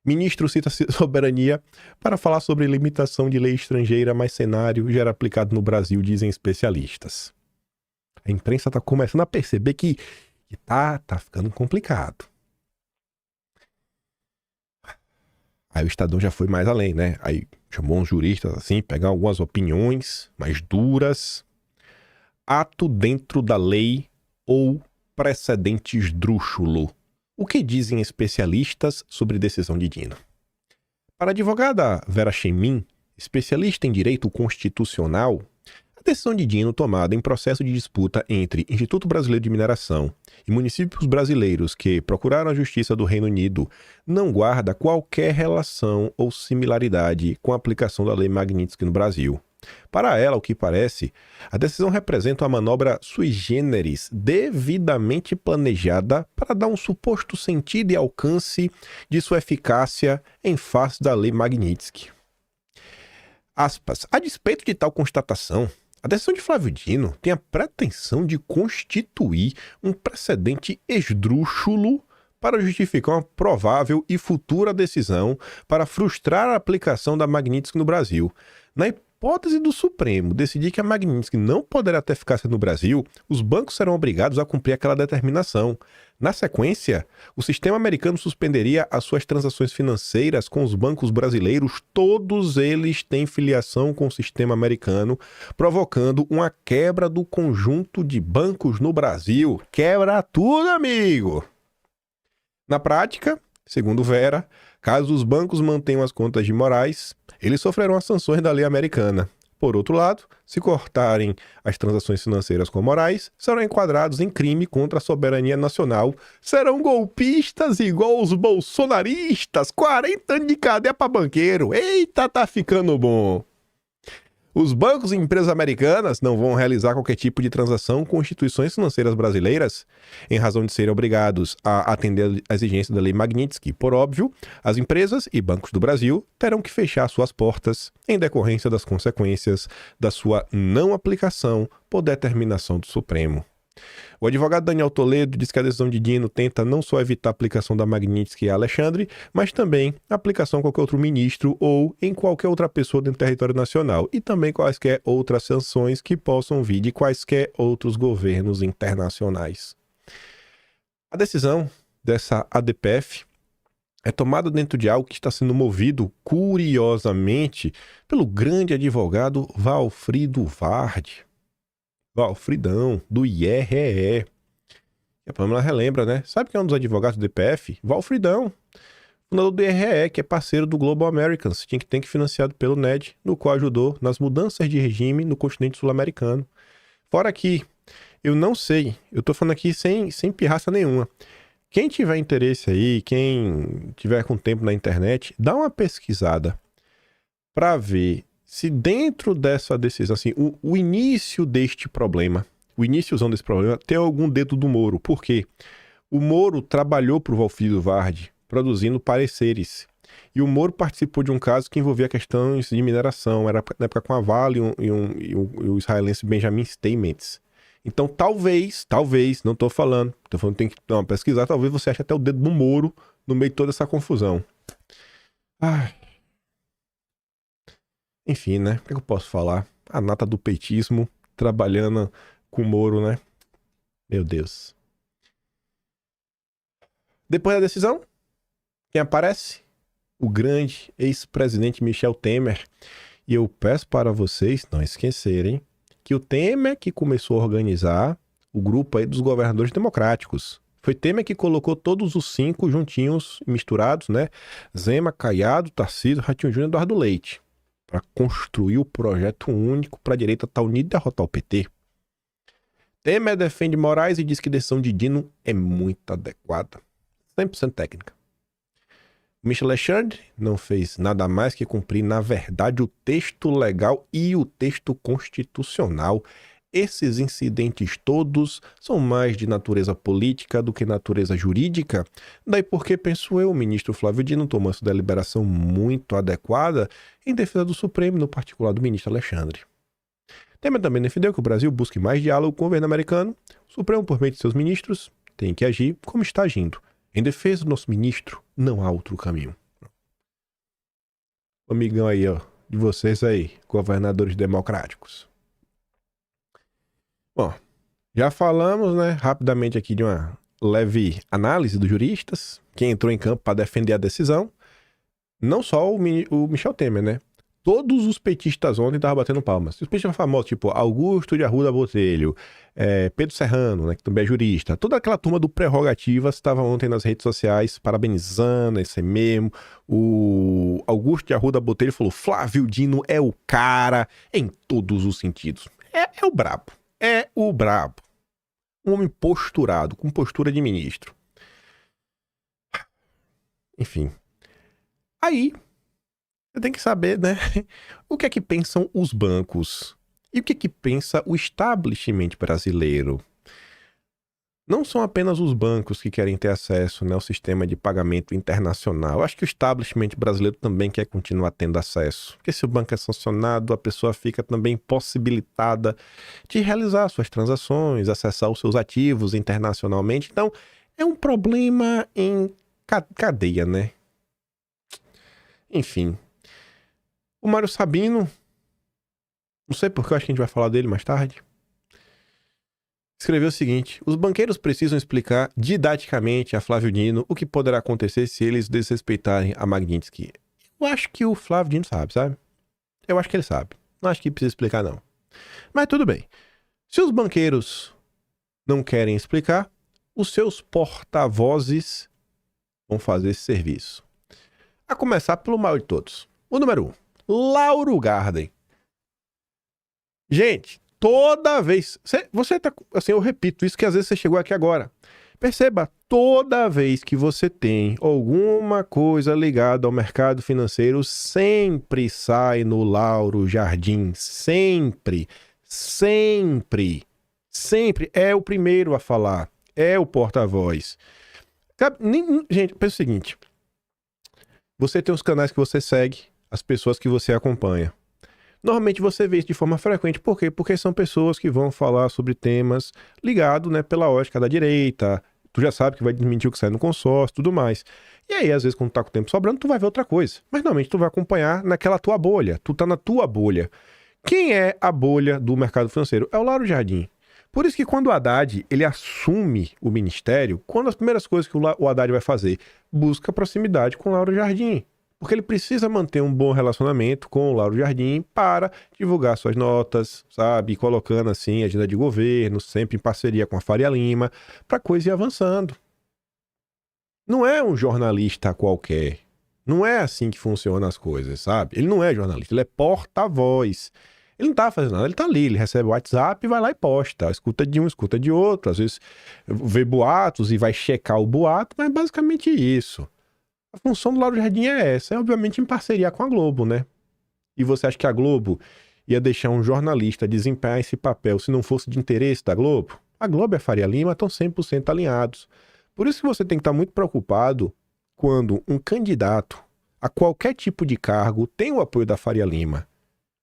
Ministro cita soberania para falar sobre limitação de lei estrangeira, mas cenário já era aplicado no Brasil, dizem especialistas. A imprensa está começando a perceber que tá ficando complicado. Aí o Estadão já foi mais além, né? Aí chamou uns juristas assim, pegar algumas opiniões mais duras. Ato dentro da lei ou precedente esdrúxulo. O que dizem especialistas sobre decisão de Dino? Para a advogada Vera Chemin, especialista em direito constitucional, a decisão de Dino tomada em processo de disputa entre Instituto Brasileiro de Mineração e municípios brasileiros que procuraram a Justiça do Reino Unido não guarda qualquer relação ou similaridade com a aplicação da Lei Magnitsky no Brasil. Para ela, o que parece, a decisão representa uma manobra sui generis, devidamente planejada para dar um suposto sentido e alcance de sua eficácia em face da Lei Magnitsky. Aspas. A despeito de tal constatação, A decisão de Flávio Dino tem a pretensão de constituir um precedente esdrúxulo para justificar uma provável e futura decisão para frustrar a aplicação da Magnitsky no Brasil. Na hipótese do Supremo decidir que a Magnitsky não poderá ter eficácia no Brasil, os bancos serão obrigados a cumprir aquela determinação. Na sequência, o sistema americano suspenderia as suas transações financeiras com os bancos brasileiros, todos eles têm filiação com o sistema americano, provocando uma quebra do conjunto de bancos no Brasil. Quebra tudo, amigo! Na prática, segundo Vera, caso os bancos mantenham as contas de Moraes, eles sofrerão as sanções da lei americana. Por outro lado, se cortarem as transações financeiras com Moraes, serão enquadrados em crime contra a soberania nacional. Serão golpistas igual os bolsonaristas. 40 anos de cadeia para banqueiro. Eita, tá ficando bom. Os bancos e empresas americanas não vão realizar qualquer tipo de transação com instituições financeiras brasileiras, em razão de serem obrigados a atender às exigências da Lei Magnitsky. Por óbvio, as empresas e bancos do Brasil terão que fechar suas portas em decorrência das consequências da sua não aplicação por determinação do Supremo. O advogado Daniel Toledo diz que a decisão de Dino tenta não só evitar a aplicação da Magnitsky a Alexandre, mas também a aplicação a qualquer outro ministro ou em qualquer outra pessoa dentro do território nacional, e também quaisquer outras sanções que possam vir de quaisquer outros governos internacionais. A decisão dessa ADPF é tomada dentro de algo que está sendo movido, curiosamente, pelo grande advogado Valfrido Vardi. Valfridão, do IREE. E a Pâmela relembra, né? Sabe quem é um dos advogados do DPF? Valfridão, fundador do IREE, que é parceiro do Global Americans, think tank financiado pelo NED, no qual ajudou nas mudanças de regime no continente sul-americano. Fora que, eu não sei, eu tô falando aqui sem pirraça nenhuma. Quem tiver interesse aí, quem tiver com tempo na internet, dá uma pesquisada para ver se dentro dessa decisão, assim, o início deste problema, o iníciozão desse problema, tem algum dedo do Moro. Por quê? O Moro trabalhou para o Valfrido Vardi, produzindo pareceres. E o Moro participou de um caso que envolvia questões de mineração. Era na época com a Vale e o israelense Benjamin Stamets. Então, talvez, não estou falando que tem que pesquisar, talvez você ache até o dedo do Moro no meio de toda essa confusão. Enfim, né? O que eu posso falar? A nata do petismo trabalhando com o Moro, né? Meu Deus. Depois da decisão, quem aparece? O grande ex-presidente Michel Temer. E eu peço para vocês não esquecerem que o Temer que começou a organizar o grupo aí dos governadores democráticos. Foi Temer que colocou todos os 5 juntinhos, misturados, né? Zema, Caiado, Tarcísio, Ratinho Júnior e Eduardo Leite, para construir o projeto único para a direita estar unida e derrotar o PT. Temer defende Moraes e diz que a decisão de Dino é muito adequada. 100% técnica. Michel Alexandre não fez nada mais que cumprir, na verdade, o texto legal e o texto constitucional. Esses incidentes todos são mais de natureza política do que natureza jurídica. Daí porque, penso eu, o ministro Flávio Dino tomou essa deliberação muito adequada em defesa do Supremo, no particular do ministro Alexandre. Temer também defendeu que o Brasil busque mais diálogo com o governo americano. O Supremo, por meio de seus ministros, tem que agir como está agindo. Em defesa do nosso ministro, não há outro caminho. Amigão aí, ó, de vocês aí, governadores democráticos. Bom, já falamos, né, rapidamente aqui de uma leve análise dos juristas, quem entrou em campo para defender a decisão. Não só o Michel Temer, né? Todos os petistas ontem estavam batendo palmas. Os petistas famosos, tipo Augusto de Arruda Botelho, Pedro Serrano, né, que também é jurista. Toda aquela turma do Prerrogativas estava ontem nas redes sociais parabenizando esse mesmo. O Augusto de Arruda Botelho falou: Flávio Dino é o cara em todos os sentidos. É o brabo. É o brabo. Um homem posturado, com postura de ministro. Enfim. Aí, você tem que saber, né? O que é que pensam os bancos? E o que é que pensa o establishment brasileiro? não são apenas os bancos que querem ter acesso, né, ao sistema de pagamento internacional. Eu acho que o establishment brasileiro também quer continuar tendo acesso. Porque se o banco é sancionado, a pessoa fica também possibilitada de realizar suas transações, acessar os seus ativos internacionalmente. Então, é um problema em cadeia, né? Enfim. O Mário Sabino, não sei porque, eu acho que a gente vai falar dele mais tarde, escreveu o seguinte: os banqueiros precisam explicar didaticamente a Flávio Dino o que poderá acontecer se eles desrespeitarem a Magnitsky. Eu acho que o Flávio Dino sabe? Eu acho que ele sabe. Não acho que precisa explicar, não. Mas tudo bem. Se os banqueiros não querem explicar, os seus porta-vozes vão fazer esse serviço. A começar pelo maior de todos. O número 1, Lauro Garden. Gente, toda vez... Você tá... Assim, eu repito isso que às vezes você chegou aqui agora. Perceba, toda vez que você tem alguma coisa ligada ao mercado financeiro, sempre sai no Lauro Jardim. Sempre. Sempre. Sempre. É o primeiro a falar. É o porta-voz. Gente, pensa o seguinte. Você tem os canais que você segue, as pessoas que você acompanha. Normalmente você vê isso de forma frequente. Por quê? Porque são pessoas que vão falar sobre temas ligados, né, pela ótica da direita. Tu já sabe que vai desmentir o que sai no consórcio e tudo mais. E aí, às vezes, quando tá com o tempo sobrando, tu vai ver outra coisa. Mas normalmente tu vai acompanhar naquela tua bolha. Tu tá na tua bolha. Quem é a bolha do mercado financeiro? É o Lauro Jardim. Por isso que quando o Haddad, ele assume o ministério, quando as primeiras coisas que o Haddad vai fazer? Busca proximidade com o Lauro Jardim. Porque ele precisa manter um bom relacionamento com o Lauro Jardim para divulgar suas notas, sabe? Colocando assim a agenda de governo, sempre em parceria com a Faria Lima, para a coisa ir avançando. Não é um jornalista qualquer. Não é assim que funcionam as coisas, sabe? Ele não é jornalista, ele é porta-voz. Ele não tá fazendo nada, ele tá ali, ele recebe o WhatsApp e vai lá e posta. Escuta de um, escuta de outro, às vezes vê boatos e vai checar o boato, mas é basicamente isso. A função do Lauro Jardim é essa, é obviamente em parceria com a Globo, né? E você acha que a Globo ia deixar um jornalista desempenhar esse papel se não fosse de interesse da Globo? A Globo e a Faria Lima estão 100% alinhados. Por isso que você tem que estar muito preocupado quando um candidato a qualquer tipo de cargo tem o apoio da Faria Lima.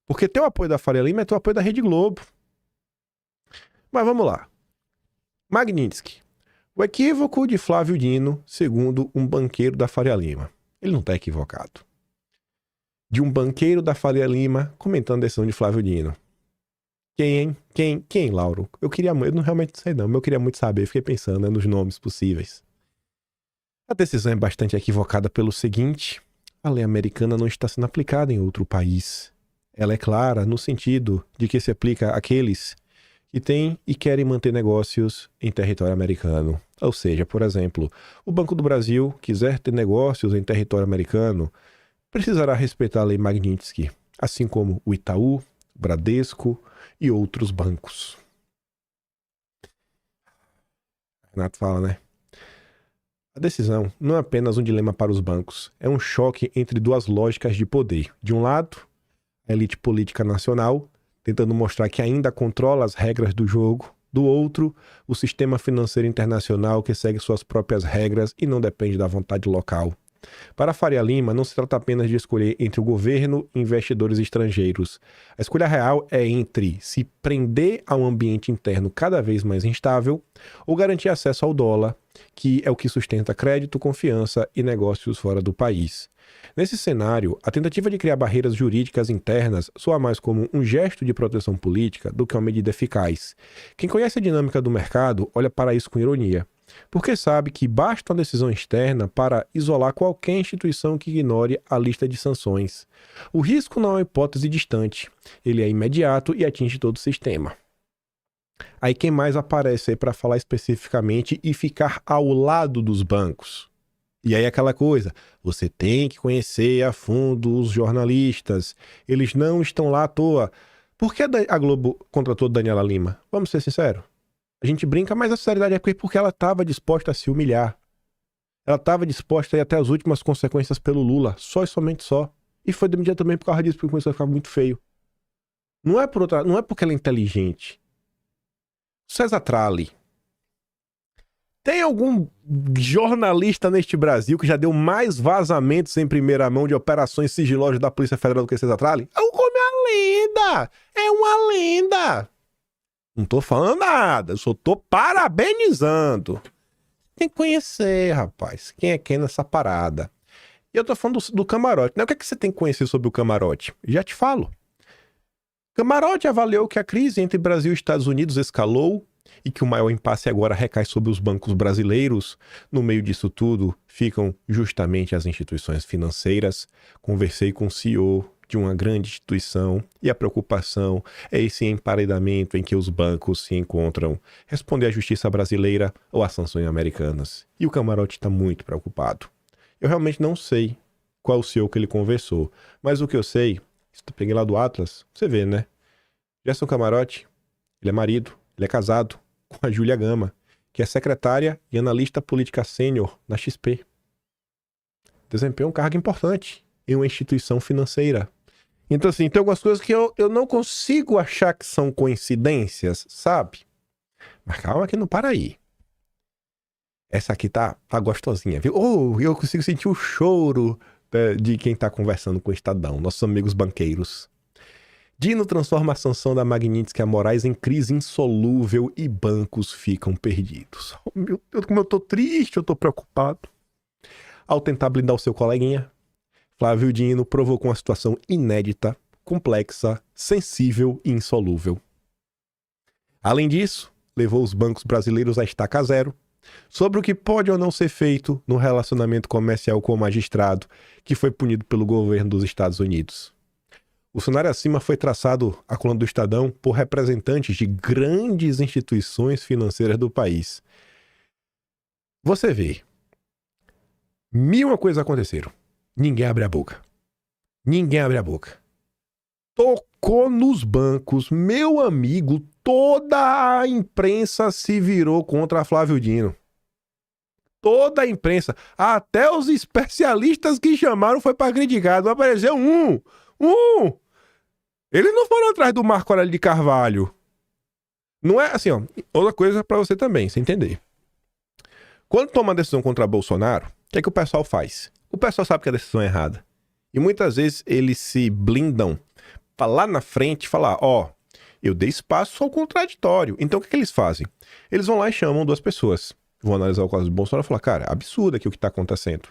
Porque ter o apoio da Faria Lima é ter o apoio da Rede Globo. Mas vamos lá. Magnitsky. O equívoco de Flávio Dino, segundo um banqueiro da Faria Lima. Ele não está equivocado. De um banqueiro da Faria Lima comentando a decisão de Flávio Dino. Quem, hein? Quem, Lauro? Eu não realmente sei não, mas eu queria muito saber. Fiquei pensando, né, nos nomes possíveis. A decisão é bastante equivocada pelo seguinte: a lei americana não está sendo aplicada em outro país. Ela é clara no sentido de que se aplica àqueles que têm e querem manter negócios em território americano. Ou seja, por exemplo, o Banco do Brasil quiser ter negócios em território americano, precisará respeitar a lei Magnitsky, assim como o Itaú, o Bradesco e outros bancos. Renato fala, né? A decisão não é apenas um dilema para os bancos, é um choque entre duas lógicas de poder. De um lado, a elite política nacional, tentando mostrar que ainda controla as regras do jogo. Do outro, o sistema financeiro internacional que segue suas próprias regras e não depende da vontade local. Para a Faria Lima, não se trata apenas de escolher entre o governo e investidores estrangeiros. A escolha real é entre se prender a um ambiente interno cada vez mais instável ou garantir acesso ao dólar, que é o que sustenta crédito, confiança e negócios fora do país. Nesse cenário, a tentativa de criar barreiras jurídicas internas soa mais como um gesto de proteção política do que uma medida eficaz. Quem conhece a dinâmica do mercado olha para isso com ironia, porque sabe que basta uma decisão externa para isolar qualquer instituição que ignore a lista de sanções. O risco não é uma hipótese distante, ele é imediato e atinge todo o sistema. Aí quem mais aparece aí para falar especificamente e ficar ao lado dos bancos? E aí aquela coisa, você tem que conhecer a fundo os jornalistas, eles não estão lá à toa. Por que a Globo contratou Daniela Lima? Vamos ser sinceros. A gente brinca, mas a sinceridade é porque ela estava disposta a se humilhar. Ela estava disposta a ir até as últimas consequências pelo Lula, só e somente só. E foi demitida também por causa disso, porque começou a ficar muito feio. Não é porque ela é inteligente. César Tralli. Tem algum jornalista neste Brasil que já deu mais vazamentos em primeira mão de operações sigilosas da Polícia Federal do que César Tralli? É uma lenda! É uma lenda! Não tô falando nada, eu só tô parabenizando. Tem que conhecer, rapaz, quem é quem nessa parada. E eu tô falando do camarote, né? O que é que você tem que conhecer sobre o camarote? Já te falo. Camarote avaliou que a crise entre Brasil e Estados Unidos escalou e que o maior impasse agora recai sobre os bancos brasileiros. No meio disso tudo, ficam justamente as instituições financeiras. Conversei com o CEO de uma grande instituição e a preocupação é esse emparedamento em que os bancos se encontram. Responder à justiça brasileira ou às sanções americanas. E o camarote está muito preocupado. Eu realmente não sei qual o CEO que ele conversou, mas o que eu sei, eu peguei lá do Atlas, você vê, né? Gerson Camarote, ele é marido, ele é casado com a Júlia Gama, que é secretária e analista política sênior na XP. Desempenha um cargo importante em uma instituição financeira. Então, assim, tem algumas coisas que eu não consigo achar que são coincidências, sabe? Mas calma que não para aí. Essa aqui tá gostosinha, viu? Eu consigo sentir o choro de quem tá conversando com o Estadão, nossos amigos banqueiros. Dino transforma a sanção da Magnitsky a Moraes em crise insolúvel e bancos ficam perdidos. Oh, meu Deus, como eu tô triste, eu tô preocupado. Ao tentar blindar o seu coleguinha, Flávio Dino provocou uma situação inédita, complexa, sensível e insolúvel. Além disso, levou os bancos brasileiros à estaca zero sobre o que pode ou não ser feito no relacionamento comercial com o magistrado que foi punido pelo governo dos Estados Unidos. O cenário acima foi traçado à coluna do Estadão por representantes de grandes instituições financeiras do país. Você vê, mil uma coisas aconteceram. Ninguém abre a boca. Ninguém abre a boca. Tocou nos bancos, meu amigo, toda a imprensa se virou contra Flávio Dino. Toda a imprensa, até os especialistas que chamaram foi para criticar. Não apareceu um. Eles não foram atrás do Marco Aurélio de Carvalho. Não é assim, ó. Outra coisa para você também, você entender. Quando toma uma decisão contra Bolsonaro, o que é que o pessoal faz? O pessoal sabe que a decisão é errada. E muitas vezes eles se blindam para lá na frente falar, eu dei espaço ao contraditório. Então o que é que eles fazem? Eles vão lá e chamam duas pessoas. Vão analisar o caso do Bolsonaro e falar, cara, absurdo aqui o que está acontecendo.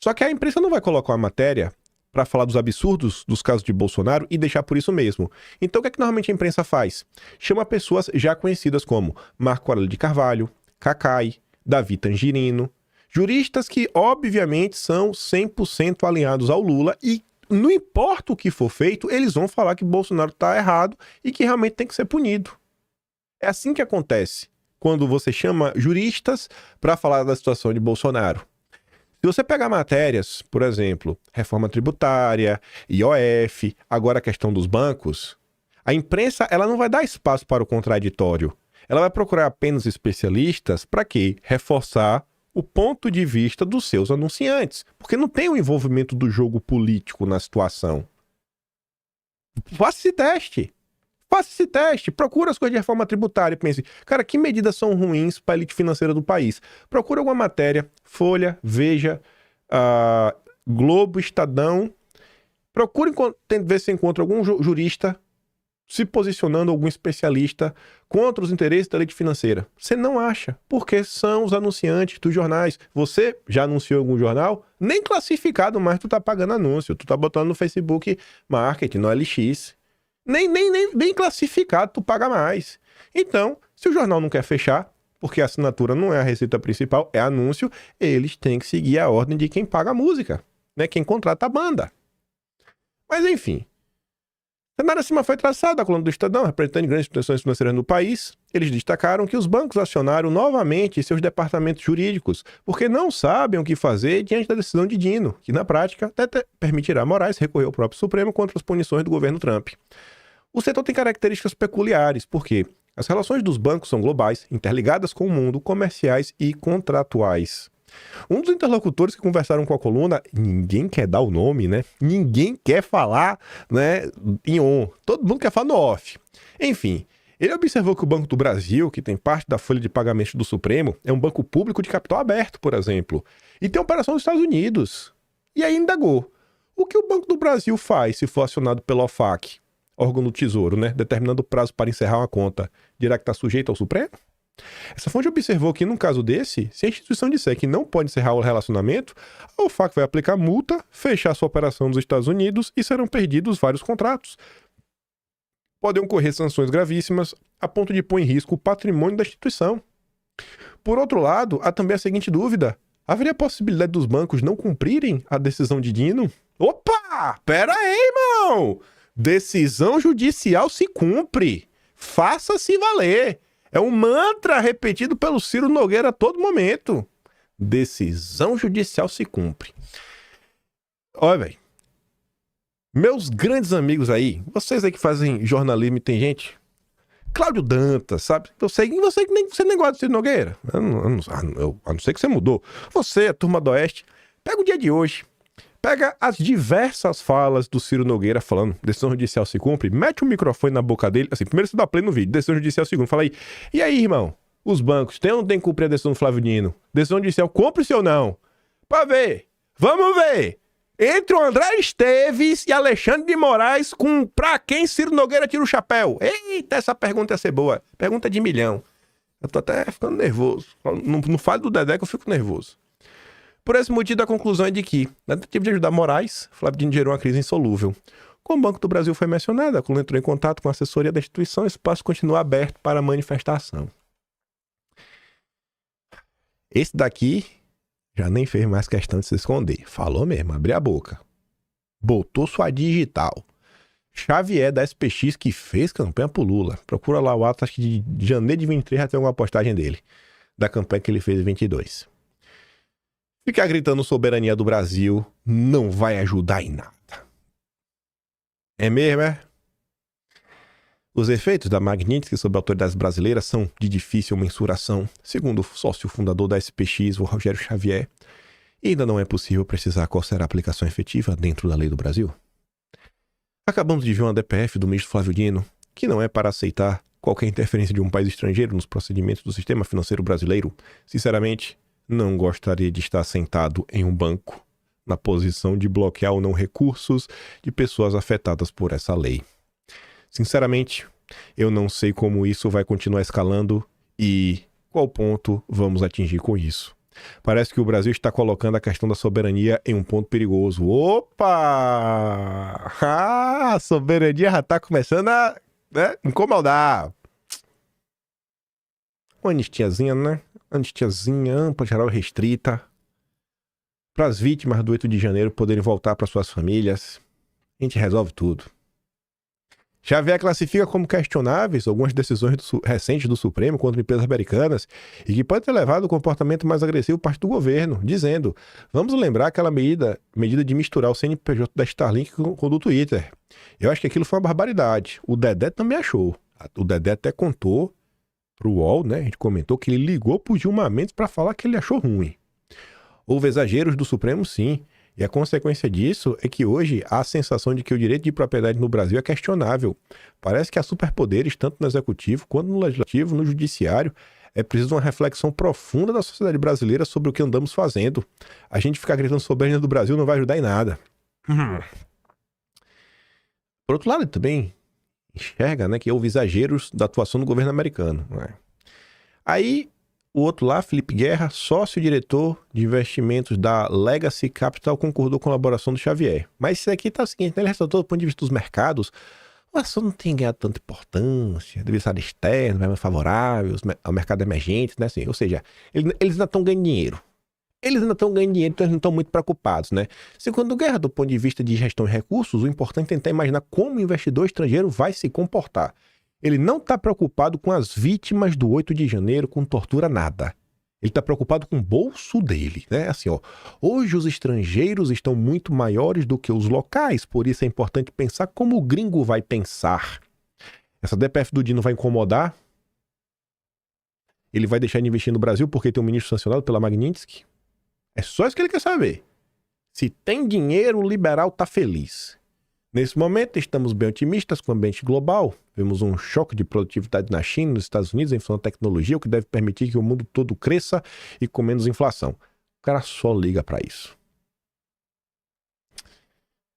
Só que a imprensa não vai colocar uma matéria para falar dos absurdos dos casos de Bolsonaro e deixar por isso mesmo. Então o que é que normalmente a imprensa faz? Chama pessoas já conhecidas como Marco Aurélio de Carvalho, Cacai, Davi Tangerino, juristas que obviamente são 100% alinhados ao Lula e não importa o que for feito, eles vão falar que Bolsonaro está errado e que realmente tem que ser punido. É assim que acontece quando você chama juristas para falar da situação de Bolsonaro. Se você pegar matérias, por exemplo, reforma tributária, IOF, agora a questão dos bancos, a imprensa ela não vai dar espaço para o contraditório. Ela vai procurar apenas especialistas para quê? Reforçar o ponto de vista dos seus anunciantes. Porque não tem o envolvimento do jogo político na situação. Faça esse teste. Faça esse teste. Procura as coisas de reforma tributária e pense, cara, que medidas são ruins para a elite financeira do país? Procura alguma matéria, Folha, Veja, Globo, Estadão. Procure ver se encontra algum jurista se posicionando, algum especialista contra os interesses da elite financeira. Você não acha, porque são os anunciantes dos jornais. Você já anunciou algum jornal? Nem classificado, mas tu tá pagando anúncio. Tu tá botando no Facebook Marketing, no LX. Nem classificado, tu paga mais. Então, se o jornal não quer fechar, porque a assinatura não é a receita principal, é anúncio, eles têm que seguir a ordem de quem paga a música, né? Quem contrata a banda. Mas enfim, o cenário acima foi traçado, a coluna do Estadão, representando grandes instituições financeiras no país. Eles destacaram que os bancos acionaram novamente seus departamentos jurídicos, porque não sabem o que fazer diante da decisão de Dino, que na prática até permitirá a Moraes recorrer ao próprio Supremo contra as punições do governo Trump. O setor tem características peculiares, porque as relações dos bancos são globais, interligadas com o mundo, comerciais e contratuais. Um dos interlocutores que conversaram com a coluna, ninguém quer dar o nome, né? Ninguém quer falar, né, em on. Todo mundo quer falar no off. Enfim, Ele observou que o Banco do Brasil, que tem parte da folha de pagamentos do Supremo, é um banco público de capital aberto, por exemplo, e tem operação nos Estados Unidos. E aí indagou. O que o Banco do Brasil faz se for acionado pelo OFAC, órgão do Tesouro, né, determinando o prazo para encerrar uma conta, dirá que está sujeito ao Supremo? Essa fonte observou que, num caso desse, se a instituição disser que não pode encerrar o relacionamento, a OFAC vai aplicar multa, fechar sua operação nos Estados Unidos e serão perdidos vários contratos. Podem ocorrer sanções gravíssimas, a ponto de pôr em risco o patrimônio da instituição. Por outro lado, há também a seguinte dúvida: haveria possibilidade dos bancos não cumprirem a decisão de Dino? Opa! Pera aí, irmão! Decisão judicial se cumpre. Faça-se valer. É um mantra repetido pelo Ciro Nogueira a todo momento. Decisão judicial se cumpre. Olha, velho. Meus grandes amigos aí, vocês aí que fazem jornalismo e tem gente... Cláudio Dantas, sabe? Você nem gosta do Ciro Nogueira. A não ser que você mudou. Você, a turma do Oeste, pega o dia de hoje. Pega as diversas falas do Ciro Nogueira falando, decisão judicial se cumpre, mete o microfone na boca dele, assim, primeiro você dá play no vídeo, decisão judicial se cumpre, fala aí, e aí, irmão, os bancos tem ou não tem que cumprir a decisão do Flávio Dino? Decisão judicial, cumpre-se ou não? Pra ver, vamos ver, entre o André Esteves e Alexandre de Moraes, pra quem Ciro Nogueira tira o chapéu? Eita, essa pergunta ia ser boa, pergunta de milhão. Eu tô até ficando nervoso, não fale do Dedé que eu fico nervoso. Por esse motivo, a conclusão é de que, na tentativa de ajudar Moraes, Flávio Dino gerou uma crise insolúvel. Como o Banco do Brasil foi mencionado, a coluna entrou em contato com a assessoria da instituição e o espaço continua aberto para manifestação. Esse daqui já nem fez mais questão de se esconder. Falou mesmo, abriu a boca. Botou sua digital. Xavier da SPX que fez campanha pro Lula. Procura lá o ato, acho que de janeiro de 23 já tem alguma postagem dele. Da campanha que ele fez em 22. Ficar gritando soberania do Brasil não vai ajudar em nada. É mesmo, é? Os efeitos da Magnitsky sobre autoridades brasileiras são de difícil mensuração, segundo o sócio fundador da SPX, o Rogério Xavier, e ainda não é possível precisar qual será a aplicação efetiva dentro da lei do Brasil. Acabamos de ver uma DPF do ministro Flávio Dino, que não é para aceitar qualquer interferência de um país estrangeiro nos procedimentos do sistema financeiro brasileiro. Sinceramente, não gostaria de estar sentado em um banco, na posição de bloquear ou não recursos de pessoas afetadas por essa lei. Sinceramente, eu não sei como isso vai continuar escalando e qual ponto vamos atingir com isso. Parece que o Brasil está colocando a questão da soberania em um ponto perigoso. Opa! A soberania já está começando a incomodar. Uma anistiazinha, né? Anistiazinha ampla, geral restrita, para as vítimas do 8 de janeiro poderem voltar para suas famílias. A gente resolve tudo. Xavier classifica como questionáveis algumas decisões recentes do Supremo contra empresas americanas e que pode ter levado ao comportamento mais agressivo por parte do governo, dizendo: vamos lembrar aquela medida de misturar o CNPJ da Starlink com o do Twitter. Eu acho que aquilo foi uma barbaridade. O Dedé também achou. O Dedé até contou pro UOL, né? A gente comentou que ele ligou pro Gilmar Mendes para falar que ele achou ruim. Houve exageros do Supremo, sim. E a consequência disso é que hoje há a sensação de que o direito de propriedade no Brasil é questionável. Parece que há superpoderes tanto no Executivo quanto no Legislativo, no Judiciário. É preciso uma reflexão profunda da sociedade brasileira sobre o que andamos fazendo. A gente ficar gritando soberania do Brasil não vai ajudar em nada. Por outro lado, também enxerga, né, que houve exageros da atuação do governo americano. Né? Aí, o outro lá, Felipe Guerra, sócio-diretor de investimentos da Legacy Capital, concordou com a colaboração do Xavier. Mas isso aqui tá o seguinte, né? Ele ressaltou do ponto de vista dos mercados, o assunto não tem ganhado tanta importância, adversário externo, vai mais favorável, ao mercado emergente, né? Assim, ou seja, eles ainda estão ganhando dinheiro. Eles ainda estão ganhando dinheiro, então eles não estão muito preocupados, né? Segundo o Guerra, do ponto de vista de gestão de recursos, o importante é tentar imaginar como o investidor estrangeiro vai se comportar. Ele não está preocupado com as vítimas do 8 de janeiro, com tortura, nada. Ele está preocupado com o bolso dele, né? Assim, ó, hoje os estrangeiros estão muito maiores do que os locais, por isso é importante pensar como o gringo vai pensar. Essa DPF do Dino vai incomodar? Ele vai deixar de investir no Brasil porque tem um ministro sancionado pela Magnitsky? É só isso que ele quer saber. Se tem dinheiro, o liberal tá feliz. Nesse momento, estamos bem otimistas com o ambiente global. Vemos um choque de produtividade na China e nos Estados Unidos em função da tecnologia, o que deve permitir que o mundo todo cresça e com menos inflação. O cara só liga para isso.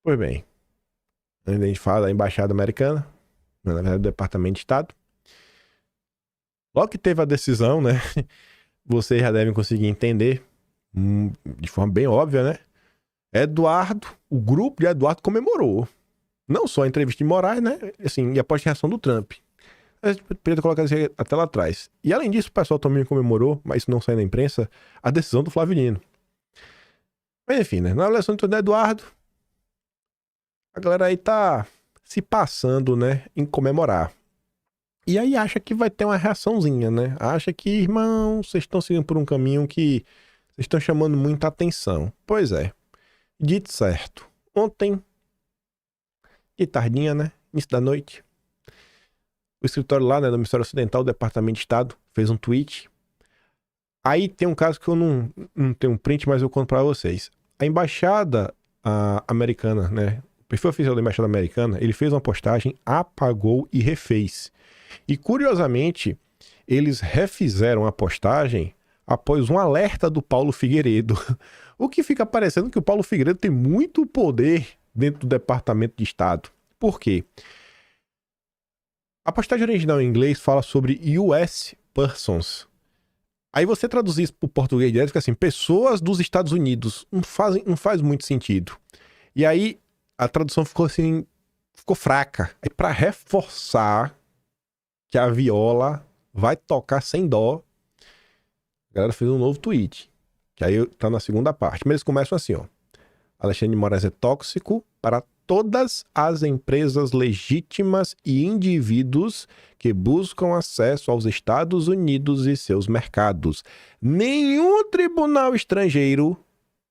Pois bem, antes a gente fala da Embaixada Americana, na verdade do Departamento de Estado. Logo que teve a decisão, né? Vocês já devem conseguir entender, de forma bem óbvia, né? O grupo de Eduardo comemorou. Não só a entrevista de Moraes, né? Assim, e após a reação do Trump. Eu poderia ter colocado isso até lá atrás. E além disso, o pessoal também comemorou, mas isso não saiu na imprensa, a decisão do Flávio Dino. Mas enfim, né? Na eleição do Eduardo, a galera aí tá se passando, né? Em comemorar. E aí acha que vai ter uma reaçãozinha, né? Acha que, irmão, vocês estão seguindo por um caminho que vocês estão chamando muita atenção. Pois é. Dito certo. Ontem, de tardinha, né? Início da noite, o escritório lá, né, do Ministério Ocidental, do Departamento de Estado, fez um tweet. Aí tem um caso que eu não tenho um print, mas eu conto pra vocês. A embaixada americana, né? O perfil oficial da embaixada americana, ele fez uma postagem, apagou e refez. E curiosamente, eles refizeram a postagem após um alerta do Paulo Figueiredo. O que fica parecendo que o Paulo Figueiredo tem muito poder dentro do Departamento de Estado. Por quê? A postagem original em inglês fala sobre US persons. Aí você traduzir isso para o português direto, fica assim, pessoas dos Estados Unidos. Não faz muito sentido. E aí a tradução ficou assim, ficou fraca. Aí para reforçar que a viola vai tocar sem dó, a galera fez um novo tweet. Que aí tá na segunda parte. Mas eles começam assim, ó. Alexandre de Moraes é tóxico para todas as empresas legítimas e indivíduos que buscam acesso aos Estados Unidos e seus mercados. Nenhum tribunal estrangeiro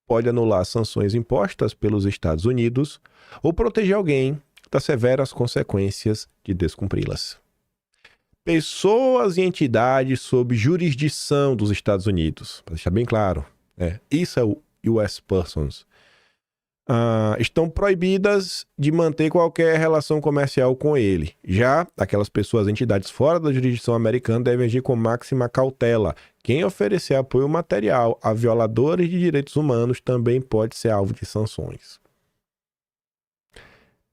pode anular sanções impostas pelos Estados Unidos ou proteger alguém das severas consequências de descumpri-las. Pessoas e entidades sob jurisdição dos Estados Unidos, para deixar bem claro, isso é o US Persons, estão proibidas de manter qualquer relação comercial com ele. Já aquelas pessoas, entidades fora da jurisdição americana devem agir com máxima cautela. Quem oferecer apoio material a violadores de direitos humanos também pode ser alvo de sanções.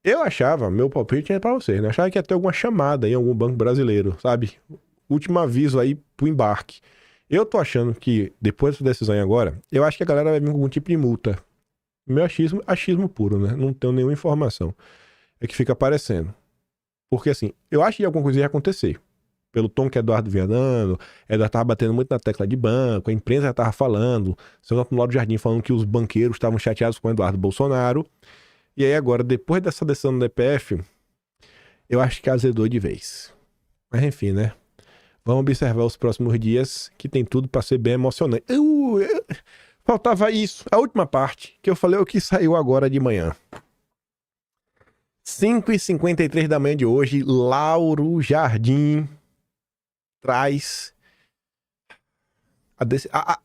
Eu achava, meu palpite é pra vocês, né? Eu achava que ia ter alguma chamada em algum banco brasileiro, sabe? Último aviso aí pro embarque. Eu tô achando que, depois dessa decisão agora, eu acho que a galera vai vir com algum tipo de multa. Meu achismo puro, né? Não tenho nenhuma informação. É que fica aparecendo. Porque assim, eu acho que alguma coisa ia acontecer. Pelo tom que Eduardo vinha dando, Eduardo tava batendo muito na tecla de banco, a imprensa já tava falando, o senador Lauro Jardim falando que os banqueiros estavam chateados com Eduardo Bolsonaro. E aí agora, depois dessa decisão do DPF, eu acho que azedou de vez. Mas enfim, né? Vamos observar os próximos dias, que tem tudo para ser bem emocionante. Faltava isso, a última parte, que eu falei o que saiu agora de manhã. 5h53 da manhã de hoje, Lauro Jardim traz...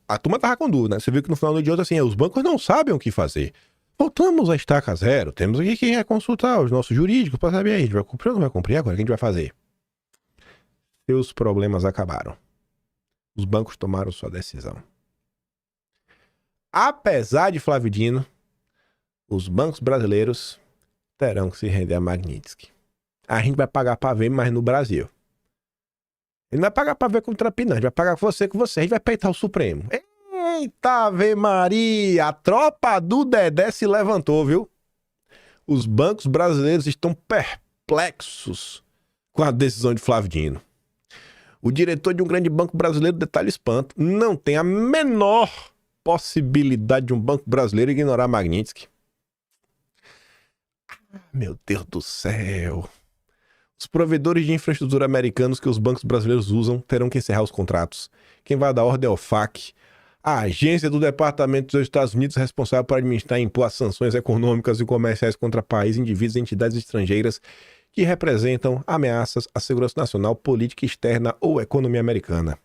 A turma tava com dúvida, né? Você viu que no final do dia, assim, os bancos não sabem o que fazer. Voltamos à estaca zero. Temos aqui que consultar os nossos jurídicos para saber aí, a gente vai cumprir ou não vai cumprir agora? O que a gente vai fazer? Seus problemas acabaram. Os bancos tomaram sua decisão. Apesar de Flávio Dino, os bancos brasileiros terão que se render a Magnitsky. A gente vai pagar para ver, mas no Brasil. Ele não vai pagar para ver com o Trump, não. A gente vai pagar com você. A gente vai peitar o Supremo. Eita, Ave Maria! A tropa do Dedé se levantou, viu? Os bancos brasileiros estão perplexos com a decisão de Flávio Dino. O diretor de um grande banco brasileiro, detalhe espanto, não tem a menor possibilidade de um banco brasileiro ignorar Magnitsky. Meu Deus do céu! Os provedores de infraestrutura americanos que os bancos brasileiros usam terão que encerrar os contratos. Quem vai dar ordem é o FAC, a agência do Departamento dos Estados Unidos responsável por administrar e impor as sanções econômicas e comerciais contra países, indivíduos e entidades estrangeiras que representam ameaças à segurança nacional, política externa ou economia americana.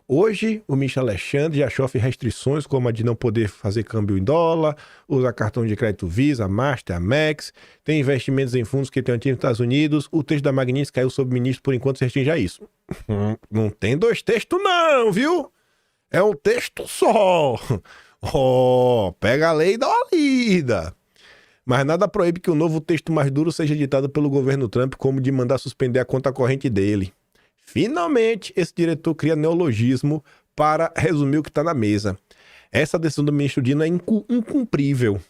Hoje, o ministro Alexandre já sofre restrições como a de não poder fazer câmbio em dólar, usar cartão de crédito Visa, Master, Amex, tem investimentos em fundos que tem antigo nos Estados Unidos. O texto da Magnitsky caiu sob o ministro, por enquanto, se restringe a isso. Não tem 2 textos não, viu? É um texto só. Pega a lei e dá uma lida. Mas nada proíbe que o novo texto mais duro seja editado pelo governo Trump, como de mandar suspender a conta corrente dele. Finalmente, esse diretor cria neologismo para resumir o que está na mesa. Essa decisão do ministro Dino é incumprível.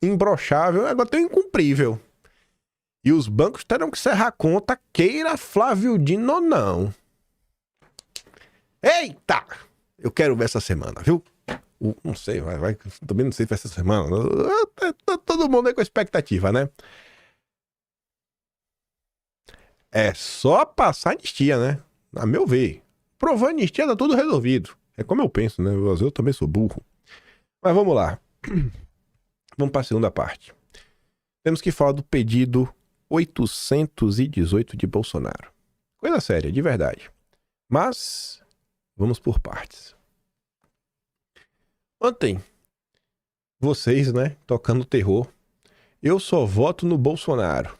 Imbrochável, agora tem incumprível. E os bancos terão que encerrar a conta, queira Flávio Dino ou não. Eita! Eu quero ver essa semana, viu? Não sei, também não sei se vai ser essa semana. Todo mundo aí com expectativa, né? É só passar anistia, né? A meu ver. Provar anistia, tá tudo resolvido. É como eu penso, né? Eu também sou burro. Mas vamos lá. Vamos para a segunda parte. Temos que falar do pedido 818 de Bolsonaro. Coisa séria, de verdade. Mas, vamos por partes. Ontem, vocês, né, tocando terror. Eu só voto no Bolsonaro.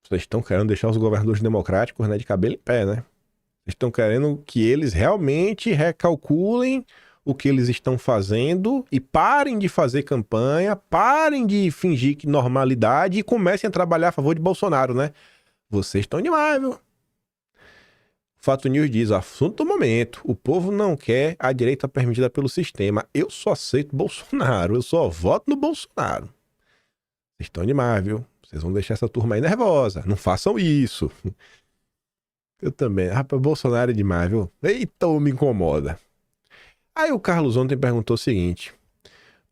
Vocês estão querendo deixar os governadores democráticos, né, de cabelo em pé, né? Vocês estão querendo que eles realmente recalculem o que eles estão fazendo e parem de fazer campanha, parem de fingir que normalidade e comecem a trabalhar a favor de Bolsonaro, né? Vocês estão demais, viu? Fato News diz, assunto do momento, o povo não quer a direita permitida pelo sistema. Eu só aceito Bolsonaro, eu só voto no Bolsonaro. Vocês estão demais, viu? Vocês vão deixar essa turma aí nervosa. Não façam isso. Eu também. Rapaz, Bolsonaro é demais, viu? Eita, me incomoda. Aí o Carlos ontem perguntou o seguinte.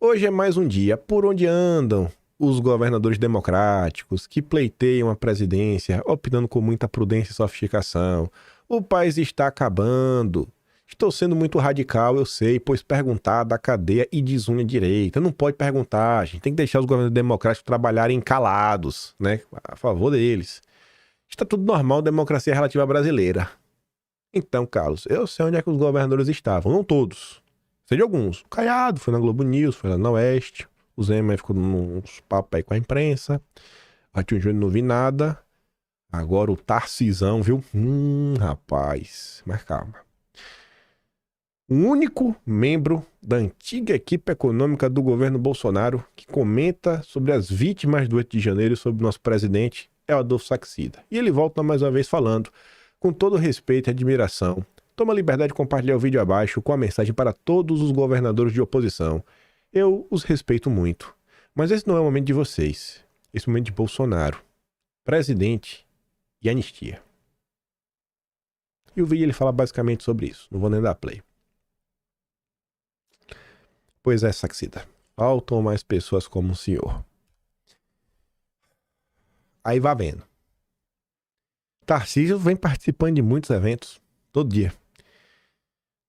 Hoje é mais um dia. Por onde andam os governadores democráticos que pleiteiam a presidência, optando com muita prudência e sofisticação? O país está acabando. Estou sendo muito radical, eu sei, pois perguntar da cadeia e desune a direita. Não pode perguntar, a gente tem que deixar os governadores democráticos trabalharem calados, né? A favor deles. Está tudo normal, democracia relativa brasileira. Então, Carlos, eu sei onde é que os governadores estavam, não todos. Sei de alguns. O Caiado foi na Globo News, foi lá na Oeste. O Zema ficou nos papos aí com a imprensa. A Tio Júnior não vi nada. Agora o Tarcisão, viu? Rapaz, mas calma. O único membro da antiga equipe econômica do governo Bolsonaro que comenta sobre as vítimas do 8 de janeiro e sobre o nosso presidente é o Adolfo Saxida. E ele volta mais uma vez falando, com todo respeito e admiração, toma a liberdade de compartilhar o vídeo abaixo com a mensagem para todos os governadores de oposição. Eu os respeito muito, mas esse não é o momento de vocês. Esse é o momento de Bolsonaro, presidente e anistia. E o vídeo ele fala basicamente sobre isso, não vou nem dar play. Pois é, Saxida. Faltam mais pessoas como o senhor. Aí vai vendo. Tarcísio vem participando de muitos eventos, todo dia.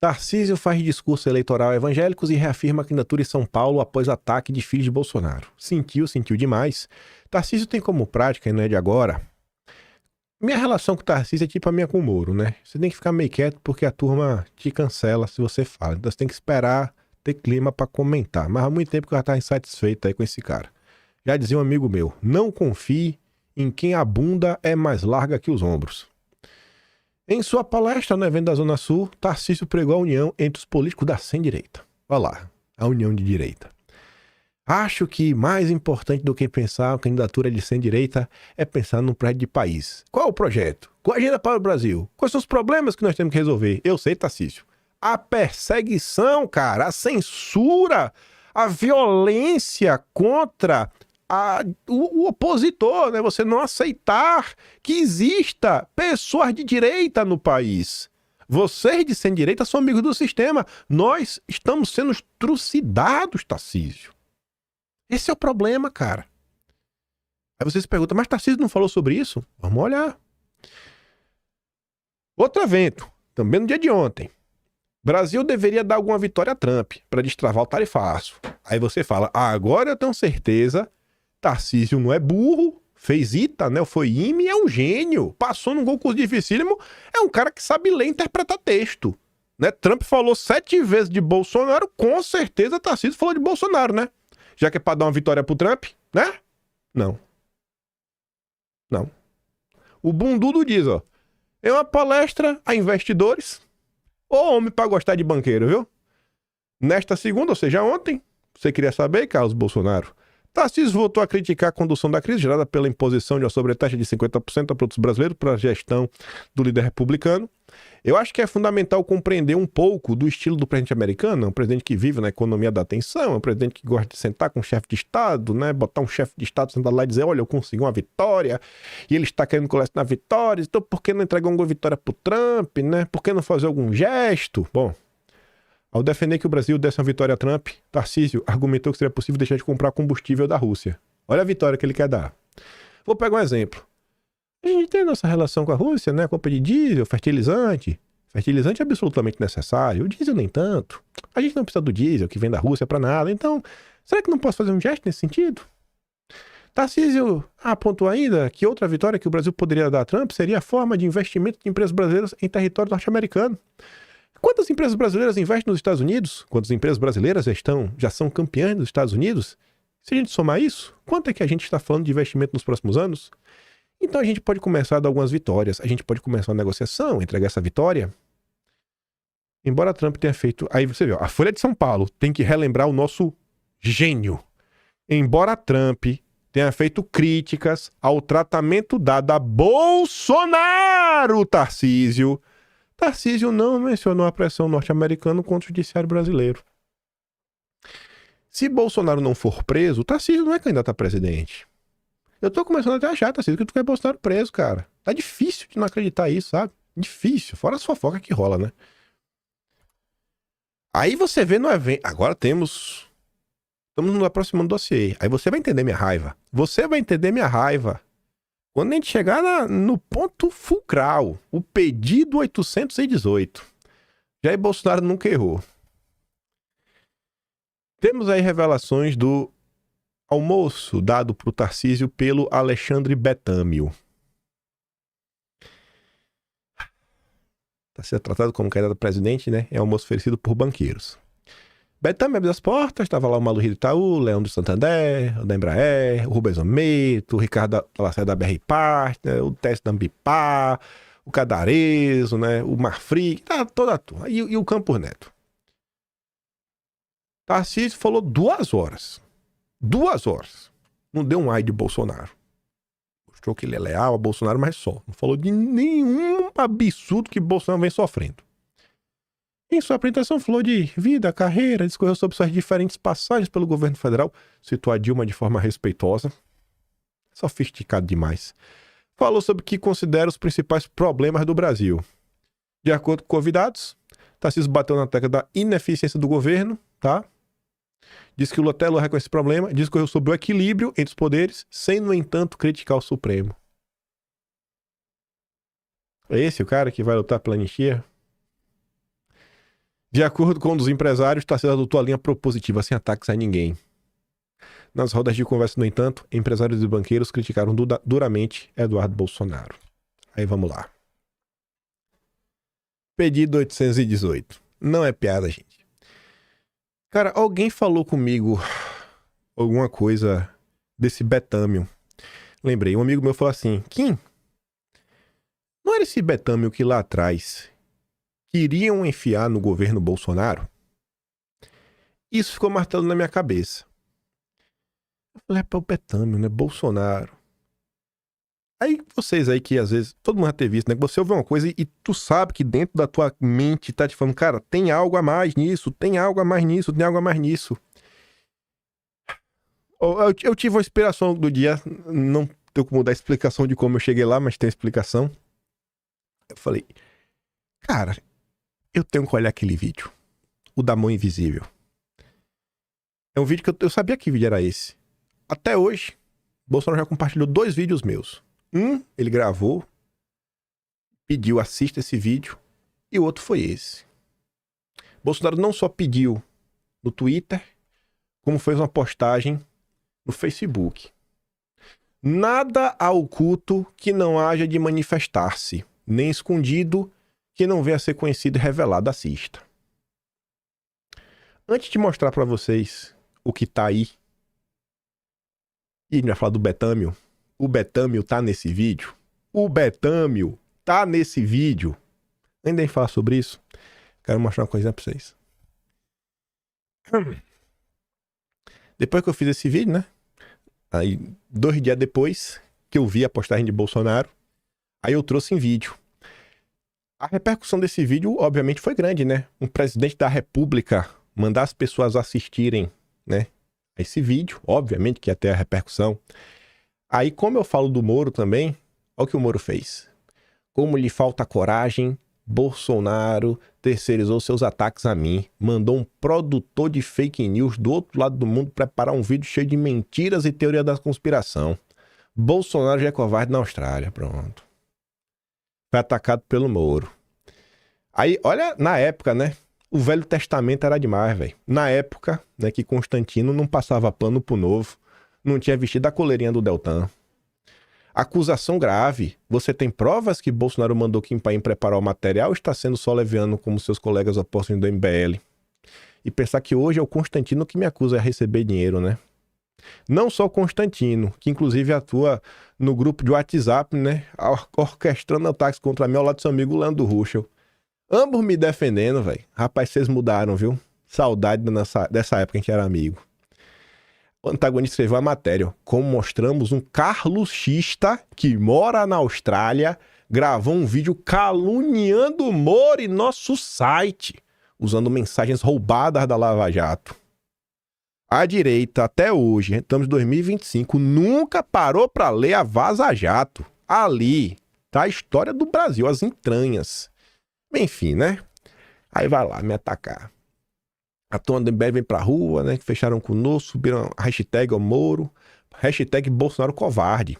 Tarcísio faz discurso eleitoral a evangélicos e reafirma a candidatura em São Paulo após ataque de filhos de Bolsonaro. Sentiu demais. Tarcísio tem como prática, e não é de agora. Minha relação com o Tarcísio é tipo a minha com o Moro, né? Você tem que ficar meio quieto porque a turma te cancela se você fala. Então você tem que esperar ter clima pra comentar. Mas há muito tempo que eu já tava insatisfeito aí com esse cara. Já dizia um amigo meu, não confie em quem a bunda é mais larga que os ombros. Em sua palestra no evento da Zona Sul, Tarcísio pregou a união entre os políticos da sem-direita. Olha lá, a união de direita. Acho que mais importante do que pensar a candidatura de sem-direita é pensar num projeto de país. Qual é o projeto? Qual a agenda para o Brasil? Quais são os problemas que nós temos que resolver? Eu sei, Tarcísio. A perseguição, cara, a censura, a violência contra o opositor, né? Você não aceitar que exista pessoas de direita no país. Vocês de sem-direita são amigos do sistema. Nós estamos sendo trucidados, Tarcísio. Esse é o problema, cara. Aí você se pergunta, mas Tarcísio não falou sobre isso? Vamos olhar. Outro evento, também no dia de ontem. Brasil deveria dar alguma vitória a Trump para destravar o tarifaço. Aí você fala, agora eu tenho certeza, Tarcísio não é burro, fez ITA, né? Foi IME, é um gênio. Passou num concurso dificílimo, é um cara que sabe ler e interpretar texto. Né? Trump falou 7 vezes de Bolsonaro, com certeza Tarcísio falou de Bolsonaro, né? Já que é pra dar uma vitória pro Trump, né? Não. O Bundudo diz, ó, é uma palestra a investidores. Ô homem pra gostar de banqueiro, viu? Nesta segunda, ou seja, ontem, você queria saber, Carlos Bolsonaro? Tarcísio voltou a criticar a condução da crise gerada pela imposição de uma sobretaxa de 50% a produtos brasileiros para a gestão do líder republicano. Eu acho que é fundamental compreender um pouco do estilo do presidente americano, é um presidente que vive na economia da atenção, é um presidente que gosta de sentar com um chefe de Estado, né? Botar um chefe de Estado sentado lá e dizer, olha, eu consegui uma vitória, e ele está querendo colecionar vitórias, então por que não entregar uma vitória pro Trump, né? Por que não fazer algum gesto? Bom, ao defender que o Brasil desse uma vitória a Trump, Tarcísio argumentou que seria possível deixar de comprar combustível da Rússia. Olha a vitória que ele quer dar. Vou pegar um exemplo. A gente tem a nossa relação com a Rússia, né? Compra de diesel, fertilizante. Fertilizante é absolutamente necessário. O diesel nem tanto. A gente não precisa do diesel que vem da Rússia para nada. Então, será que não posso fazer um gesto nesse sentido? Tarcísio apontou ainda que outra vitória que o Brasil poderia dar a Trump seria a forma de investimento de empresas brasileiras em território norte-americano. Quantas empresas brasileiras investem nos Estados Unidos? Quantas empresas brasileiras já são campeãs dos Estados Unidos? Se a gente somar isso, quanto é que a gente está falando de investimento nos próximos anos? Então a gente pode começar a dar algumas vitórias, a gente pode começar uma negociação, entregar essa vitória. Embora Trump tenha feito... Aí você vê, ó, a Folha de São Paulo tem que relembrar o nosso gênio. Embora Trump tenha feito críticas ao tratamento dado a Bolsonaro, Tarcísio não mencionou a pressão norte-americana contra o judiciário brasileiro. Se Bolsonaro não for preso, Tarcísio não é candidato a presidente. Eu tô começando até a achar, Tarcísio, que tu quer Bolsonaro preso, cara. Tá difícil de não acreditar isso, sabe? Difícil. Fora as fofocas que rola, né? Aí você vê no evento... Agora estamos nos aproximando do dossiê. Aí você vai entender minha raiva. Quando a gente chegar no ponto fulcral, o pedido 818. Jair Bolsonaro nunca errou. Temos aí revelações do almoço dado para o Tarcísio pelo Alexandre Betâmio. Está sendo tratado como candidato a presidente, né? É almoço oferecido por banqueiros. Betâmio abriu as portas, estava lá o Malu Rio do Itaú, o Leandro Santander, o da Embraer, o Rubens Ometo, o Ricardo Lacerda da BR Partner, o Tess da Ambipar, o Cadarezo, né? O Marfrig, tá toda a turma. E o Campos Neto. Tarcísio falou 2 horas. 2 horas. Não deu um ai de Bolsonaro. Mostrou que ele é leal a Bolsonaro, mas só. Não falou de nenhum absurdo que Bolsonaro vem sofrendo. Em sua apresentação falou de vida, carreira, discorreu sobre suas diferentes passagens pelo governo federal, citou a Dilma de forma respeitosa. Sofisticado demais. Falou sobre o que considera os principais problemas do Brasil. De acordo com convidados, Tarcísio bateu na tecla da ineficiência do governo, tá? Diz que o Lula até reconhece esse problema, discorreu sobre o equilíbrio entre os poderes, sem, no entanto, criticar o Supremo. É esse o cara que vai lutar pela anistia? De acordo com um dos empresários, Tarcísio adotou a linha propositiva, sem ataques a ninguém. Nas rodas de conversa, no entanto, empresários e banqueiros criticaram duramente Eduardo Bolsonaro. Aí vamos lá. Pedido 818. Não é piada, gente. Cara, alguém falou comigo alguma coisa desse Betâmio. Lembrei, um amigo meu falou assim, Kim, não era esse Betâmio que lá atrás queriam enfiar no governo Bolsonaro? Isso ficou martelando na minha cabeça. Eu falei, é o Betâmio, né? Bolsonaro. Aí vocês aí que às vezes, todo mundo já ter visto, né? Que você ouve uma coisa e tu sabe que dentro da tua mente tá te falando, cara, tem algo a mais nisso, tem algo a mais nisso, tem algo a mais nisso. Eu tive uma inspiração do dia, não tenho como dar explicação de como eu cheguei lá, mas tem explicação. Eu falei, cara, eu tenho que olhar aquele vídeo, o da mão invisível. É um vídeo que eu sabia que vídeo era esse. Até hoje, Bolsonaro já compartilhou 2 vídeos meus. Um, ele gravou, pediu, assista esse vídeo, e o outro foi esse. Bolsonaro não só pediu no Twitter, como fez uma postagem no Facebook. Nada há oculto que não haja de manifestar-se, nem escondido que não venha a ser conhecido e revelado. Assista. Antes de mostrar para vocês o que tá aí, e a gente vai falar do Betâmio. O Betâmio tá nesse vídeo. O Betâmio tá nesse vídeo. Ainda em falar sobre isso, quero mostrar uma coisinha pra vocês. Depois que eu fiz esse vídeo, né? Aí, 2 dias depois que eu vi a postagem de Bolsonaro, aí eu trouxe em vídeo. A repercussão desse vídeo, obviamente, foi grande, né? Um presidente da República mandar as pessoas assistirem, né? Esse vídeo, obviamente que ia ter a repercussão. Aí, como eu falo do Moro também, olha o que o Moro fez. Como lhe falta coragem, Bolsonaro terceirizou seus ataques a mim, mandou um produtor de fake news do outro lado do mundo preparar um vídeo cheio de mentiras e teoria da conspiração. Bolsonaro já é covarde na Austrália, pronto. Foi atacado pelo Moro. Aí, olha, na época, né? O Velho Testamento era demais, velho. Na época, né, que Constantino não passava pano pro novo, não tinha vestido a coleirinha do Deltan. Acusação grave. Você tem provas que Bolsonaro mandou Kim Paim preparar o material ou está sendo só leviano como seus colegas opostos do MBL? E pensar que hoje é o Constantino que me acusa de receber dinheiro, né? Não só o Constantino, que inclusive atua no grupo de WhatsApp, né? Orquestrando ataques contra mim ao lado do seu amigo Leandro Ruschel. Ambos me defendendo, velho. Rapaz, vocês mudaram, viu? Saudade dessa época em que era amigo. O antagonista escreveu a matéria. Como mostramos, um carluxista que mora na Austrália gravou um vídeo caluniando o Moro em nosso site, usando mensagens roubadas da Lava Jato. A direita, até hoje, estamos em 2025, nunca parou para ler a Vaza Jato. Ali tá a história do Brasil, as entranhas. Enfim, né? Aí vai lá me atacar. A turma do MBL vem pra rua, né? Fecharam conosco, subiram a hashtag ao Moro, hashtag Bolsonaro covarde.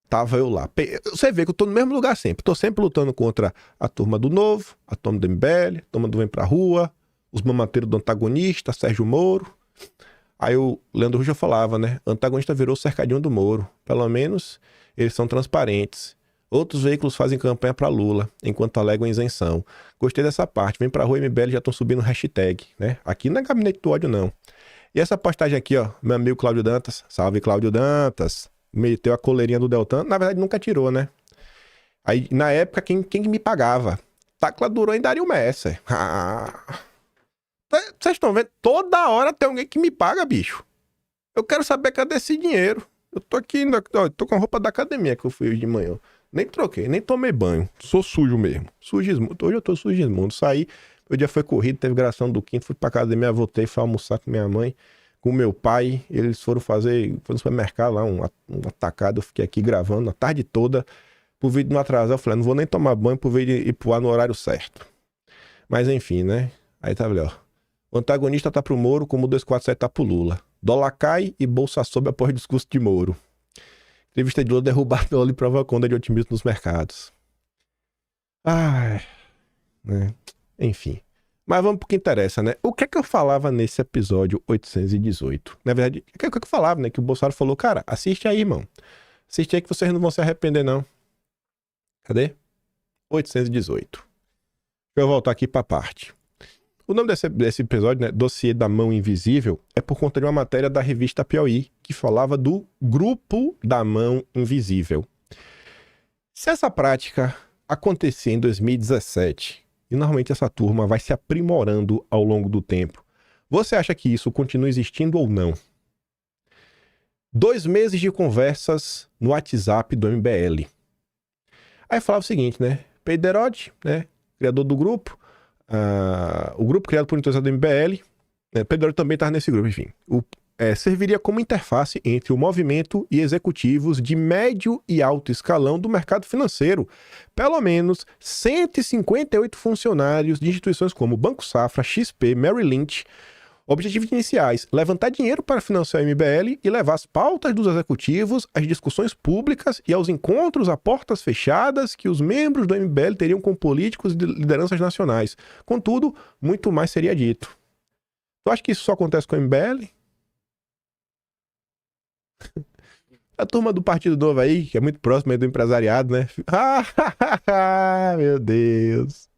Tava eu lá. Você vê que eu tô no mesmo lugar sempre. Tô sempre lutando contra a turma do Novo, a turma do MBL, a turma do Vem Pra Rua, os mamateiros do antagonista, Sérgio Moro. Aí o Leandro Ruschel falava, né? O antagonista virou o cercadinho do Moro. Pelo menos eles são transparentes. Outros veículos fazem campanha para Lula, enquanto alegam isenção. Gostei dessa parte. Vem pra rua MBL, já estão subindo hashtag, né? Aqui não é gabinete do ódio, não. E essa postagem aqui, ó, meu amigo Cláudio Dantas. Salve, Cláudio Dantas. Meteu a coleirinha do Deltan. Na verdade, nunca tirou, né? Aí, na época, quem me pagava? Tacla Durão e Dario Messer. Vocês estão vendo? Toda hora tem alguém que me paga, bicho. Eu quero saber cadê esse dinheiro. Eu tô aqui, ó, tô com a roupa da academia que eu fui hoje de manhã. Nem troquei, nem tomei banho. Sou sujo mesmo. Sujismundo. Hoje eu tô sujismundo. Saí, o dia foi corrido, teve gravação do quinto, fui pra casa da minha, voltei, fui almoçar com minha mãe, com meu pai. Eles foram no supermercado lá, um atacado. Eu fiquei aqui gravando a tarde toda pro vídeo não atrasar. Eu falei, não vou nem tomar banho pro vídeo ir pro ar no horário certo. Mas enfim, né? Aí tá melhor. O antagonista tá pro Moro, como o 247 tá pro Lula. Dólar cai e bolsa sobe após o discurso de Moro. Entrevista de Lula derrubada pelo Lula e provoca onda de otimismo nos mercados. Ai, né? Enfim. Mas vamos pro que interessa, né? O que é que eu falava nesse episódio 818? Na verdade, o que é que eu falava, né? Que o Bolsonaro falou, cara, assiste aí, irmão. Assiste aí que vocês não vão se arrepender, não. Cadê? 818. Deixa eu voltar aqui pra parte. O nome desse episódio, né, Dossiê da Mão Invisível, é por conta de uma matéria da revista Piauí, que falava do Grupo da Mão Invisível. Se essa prática acontecer em 2017, e normalmente essa turma vai se aprimorando ao longo do tempo, você acha que isso continua existindo ou não? 2 meses de conversas no WhatsApp do MBL. Aí falava o seguinte, né? Peiderotti, né, criador do grupo, o grupo criado por integração do MBL, Pedro também estava nesse grupo, enfim, serviria como interface entre o movimento e executivos de médio e alto escalão do mercado financeiro. Pelo menos 158 funcionários de instituições como Banco Safra, XP, Merrill Lynch. Objetivos iniciais: levantar dinheiro para financiar o MBL e levar as pautas dos executivos às discussões públicas e aos encontros a portas fechadas que os membros do MBL teriam com políticos e lideranças nacionais. Contudo, muito mais seria dito. Tu acha que isso só acontece com o MBL? A turma do Partido Novo aí, que é muito próximo aí do empresariado, né? Ah, meu Deus.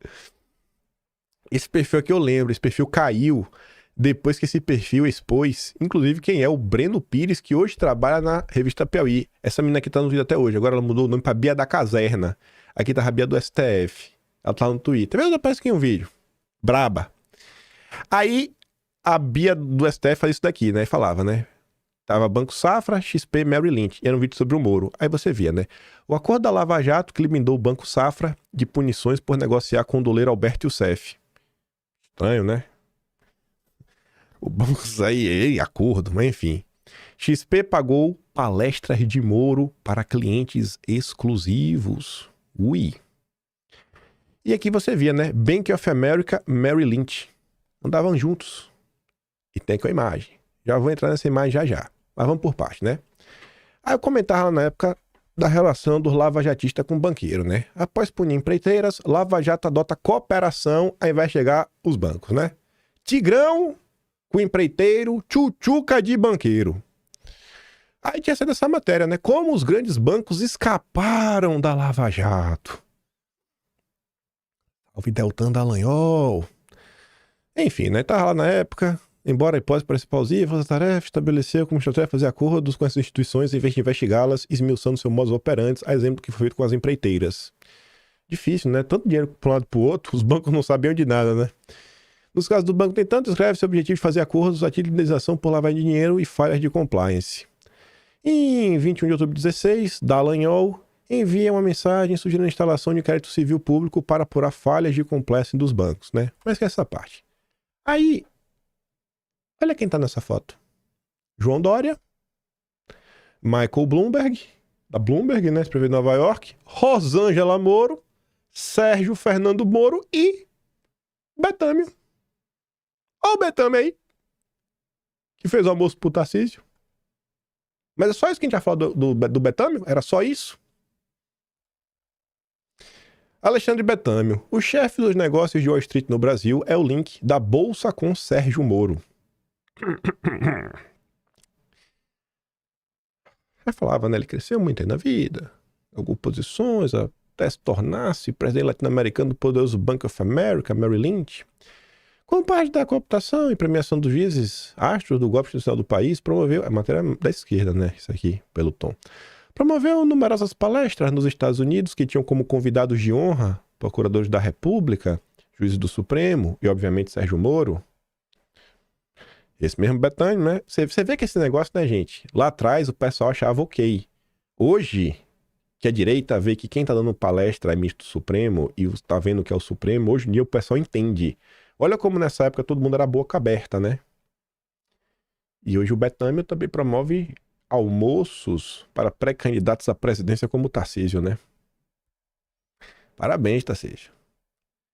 Esse perfil aqui eu lembro, esse perfil caiu depois que esse perfil expôs, inclusive, quem é o Breno Pires, que hoje trabalha na revista Piauí. Essa menina aqui tá no vídeo até hoje, agora ela mudou o nome pra Bia da Caserna. Aqui tá a Bia do STF. Ela tá no Twitter. Vê, aparece aqui um vídeo. Braba. Aí, a Bia do STF faz isso daqui, né? E falava, né? Tava Banco Safra, XP, Merrill Lynch. E era um vídeo sobre o Moro. Aí você via, né? O acordo da Lava Jato que limitou o Banco Safra de punições por negociar com o doleiro Alberto Youssef. Estranho, né? O banco aí, acordo, mas enfim. XP pagou palestras de Moro para clientes exclusivos. Ui. E aqui você via, né? Bank of America, Merrill Lynch. Andavam juntos. E tem com a imagem. Já vou entrar nessa imagem já. Mas vamos por parte, né? Aí eu comentava lá na época da relação dos lava-jatistas com o banqueiro, né? Após punir empreiteiras, Lava Jato adota cooperação, aí vai chegar os bancos, né? Tigrão com empreiteiro, tchutchuca de banqueiro. Aí tinha sido essa matéria, né? Como os grandes bancos escaparam da Lava Jato. Salve Deltan Dallagnol. Enfim, né? Tava lá na época, embora a hipótese pareça plausível, a tarefa estabeleceu como estratégia fazer acordos com essas instituições em vez de investigá-las, esmiuçando seu modus operandi, a exemplo do que foi feito com as empreiteiras. Difícil, né? Tanto dinheiro para um lado e para o outro, os bancos não sabiam de nada, né? Nos casos do banco tem tanto, escreve-se o objetivo de fazer acordos, a indenização por lavagem de dinheiro e falhas de compliance. Em 21 de outubro de 2016, Dallagnol envia uma mensagem sugerindo a instalação de inquérito civil público para apurar falhas de compliance dos bancos, né? Mas que é essa parte. Aí, olha quem tá nessa foto. João Dória, Michael Bloomberg, da Bloomberg, né? Escreveu em Nova York, Rosângela Moro, Sérgio Fernando Moro e Betâmio. Olha o Betâmio aí, que fez o almoço pro Tarcísio. Mas é só isso que a gente já falou do Betâmio? Era só isso? Alexandre Betâmio, o chefe dos negócios de Wall Street no Brasil, é o link da Bolsa com Sérgio Moro. Já falava, né? Ele cresceu muito aí na vida, algumas posições, até se tornar-se presidente latino-americano do poderoso Bank of America, Merrill Lynch. Como parte da cooptação e premiação dos juízes astros do golpe institucional do país, promoveu, a matéria da esquerda, né? Isso aqui, pelo tom. Promoveu numerosas palestras nos Estados Unidos que tinham como convidados de honra procuradores da República, juízes do Supremo e, obviamente, Sérgio Moro. Esse mesmo Betâmio, né? Você vê que esse negócio, né, gente? Lá atrás o pessoal achava ok. Hoje, que a direita vê que quem tá dando palestra é ministro do Supremo e tá vendo que é o Supremo, hoje em dia o pessoal entende. Olha como nessa época todo mundo era boca aberta, né? E hoje o Betâmio também promove almoços para pré-candidatos à presidência como o Tarcísio, né? Parabéns, Tarcísio.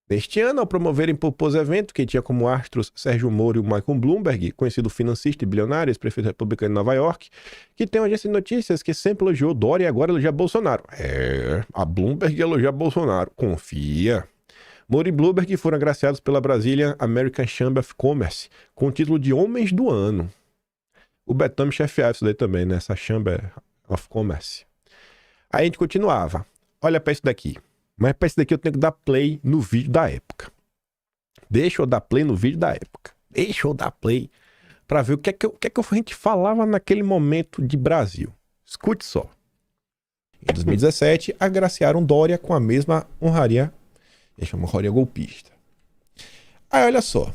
Neste ano, ao promoverem proposto evento que tinha como astros Sérgio Moro e o Michael Bloomberg, conhecido financista e bilionário, ex-prefeito republicano de Nova York, que tem uma agência de notícias que sempre elogiou Dória e agora elogia Bolsonaro. A Bloomberg elogia Bolsonaro. Confia. Moro e Bloomberg foram agraciados pela Brazilian American Chamber of Commerce com o título de Homens do Ano. O Betâmio chefiava isso daí também, né? Essa Chamber of Commerce. Aí a gente continuava. Olha pra isso daqui. Mas pra isso daqui eu tenho que dar play no vídeo da época. Deixa eu dar play no vídeo da época. Deixa eu dar play pra ver o que é que a gente falava naquele momento de Brasil. Escute só. Em 2017, agraciaram Dória com a mesma honraria. Uma honraria golpista. Aí olha só.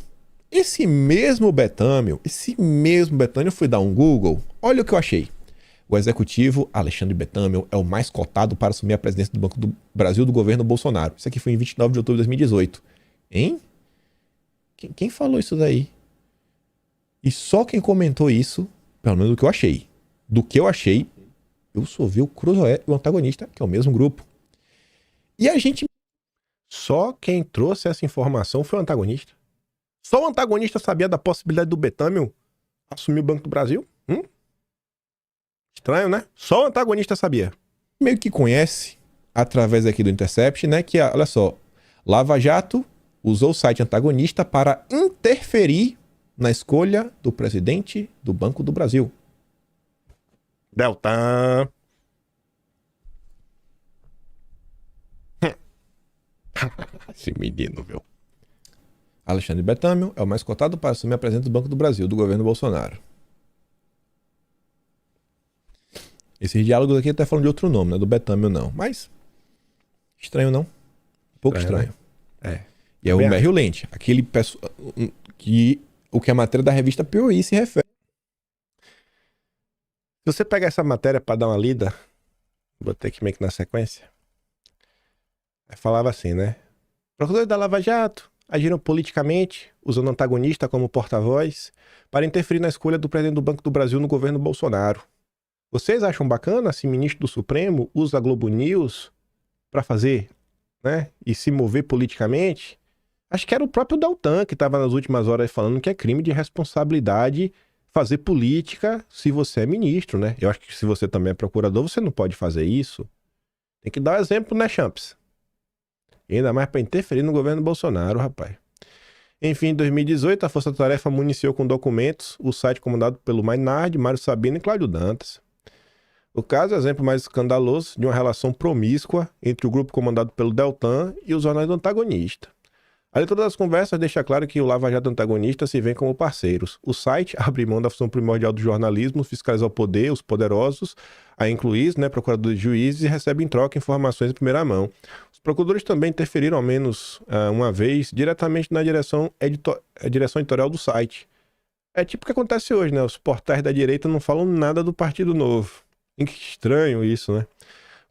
Esse mesmo Betâmio, eu fui dar um Google. Olha o que eu achei. O executivo Alexandre Betâmio é o mais cotado para assumir a presidência do Banco do Brasil do governo Bolsonaro. Isso aqui foi em 29 de outubro de 2018. Hein? Quem falou isso daí? E só quem comentou isso, pelo menos do que eu achei. Do que eu achei, eu só vi o Cruzoé e o antagonista, que é o mesmo grupo. E a gente... Só quem trouxe essa informação foi o antagonista. Só o antagonista sabia da possibilidade do Betâmio assumir o Banco do Brasil? Estranho, né? Só o antagonista sabia. Meio que conhece, através aqui do Intercept, né? Que, olha só, Lava Jato usou o site antagonista para interferir na escolha do presidente do Banco do Brasil. Deltan. Esse menino, viu? Alexandre Betâmio é o mais cotado para assumir a presidência do Banco do Brasil, do governo Bolsonaro. Esses diálogos aqui até falando de outro nome, né? Do Betâmio não. Mas, estranho não? Um pouco estranho. É. E é o Berrio Lente, aquele que o que a matéria da revista Piauí se refere. Se você pegar essa matéria para dar uma lida, vou ter que meio que na sequência. Falava assim, né? Procuradores da Lava Jato agiram politicamente, usando o antagonista como porta-voz, para interferir na escolha do presidente do Banco do Brasil no governo Bolsonaro. Vocês acham bacana se ministro do Supremo usa a Globo News para fazer, né? E se mover politicamente? Acho que era o próprio Deltan que estava nas últimas horas falando que é crime de responsabilidade fazer política se você é ministro, né? Eu acho que se você também é procurador, você não pode fazer isso. Tem que dar um exemplo, né, Champs? E ainda mais para interferir no governo Bolsonaro, rapaz. Enfim, em 2018, a Força Tarefa municiou com documentos o site comandado pelo Maynard, Mário Sabino e Cláudio Dantas. O caso é o exemplo mais escandaloso de uma relação promíscua entre o grupo comandado pelo Deltan e os jornais do antagonista. A leitura das conversas deixa claro que o Lava Jato antagonista se vê como parceiros. O site abre mão da função primordial do jornalismo, fiscalizar o poder, os poderosos, a incluir, né, procuradores e juízes, e recebe em troca informações em primeira mão. Os procuradores também interferiram ao menos uma vez diretamente na direção editorial do site. É tipo o que acontece hoje, né? Os portais da direita não falam nada do Partido Novo. Que estranho isso, né?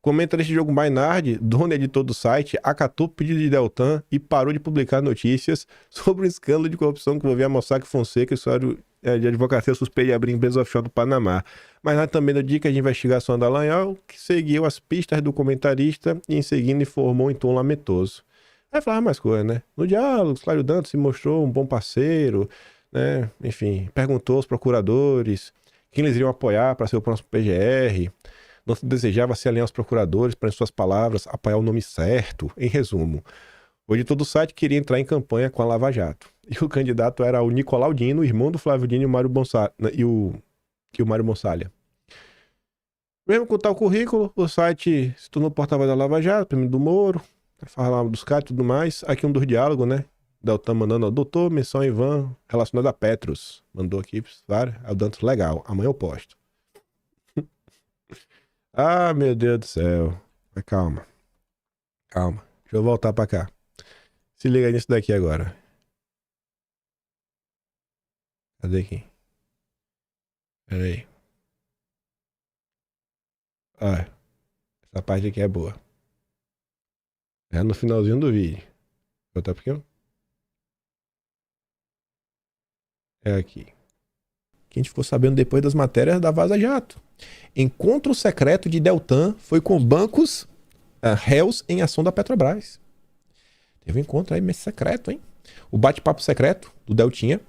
Comentarista de jogo Maynard, dono e editor do site, acatou o pedido de Deltan e parou de publicar notícias sobre o escândalo de corrupção que envolvia a Mossack Fonseca e o escritório de advocacia suspeito de abrir empresa offshore do Panamá. Maynard também deu dica de investigação da Dallagnol, que seguiu as pistas do comentarista e em seguida informou em tom lamentoso. Aí falava mais coisa, né? No diálogo, Cláudio Dantas se mostrou um bom parceiro, né? Enfim, perguntou aos procuradores quem eles iriam apoiar para ser o próximo PGR. Não desejava se alinhar aos procuradores para, em suas palavras, apoiar o nome certo. Em resumo, o editor do site queria entrar em campanha com a Lava Jato. E o candidato era o Nicolau Dino, irmão do Flávio Dino e o Mário Bonsalha. Mesmo com tal currículo, o site se tornou porta-voz da Lava Jato, prêmio do Moro, falava dos caras e tudo mais. Aqui um dos diálogos, né? Deltan mandando, doutor, menção Ivan, relacionado a Petros. Mandou aqui, claro, é o Dantas, legal, amanhã eu posto. Ah, meu Deus do céu. Mas calma. Calma. Deixa eu voltar pra cá. Se liga nisso daqui agora. Cadê aqui? Pera aí. Olha. Essa parte aqui é boa. É no finalzinho do vídeo. Vou botar aqui, ó. É aqui. Que a gente ficou sabendo depois das matérias da Vaza Jato. Encontro secreto de Deltan foi com bancos réus em ação da Petrobras. Teve um encontro aí meio secreto, hein? O bate-papo secreto do Deltinha.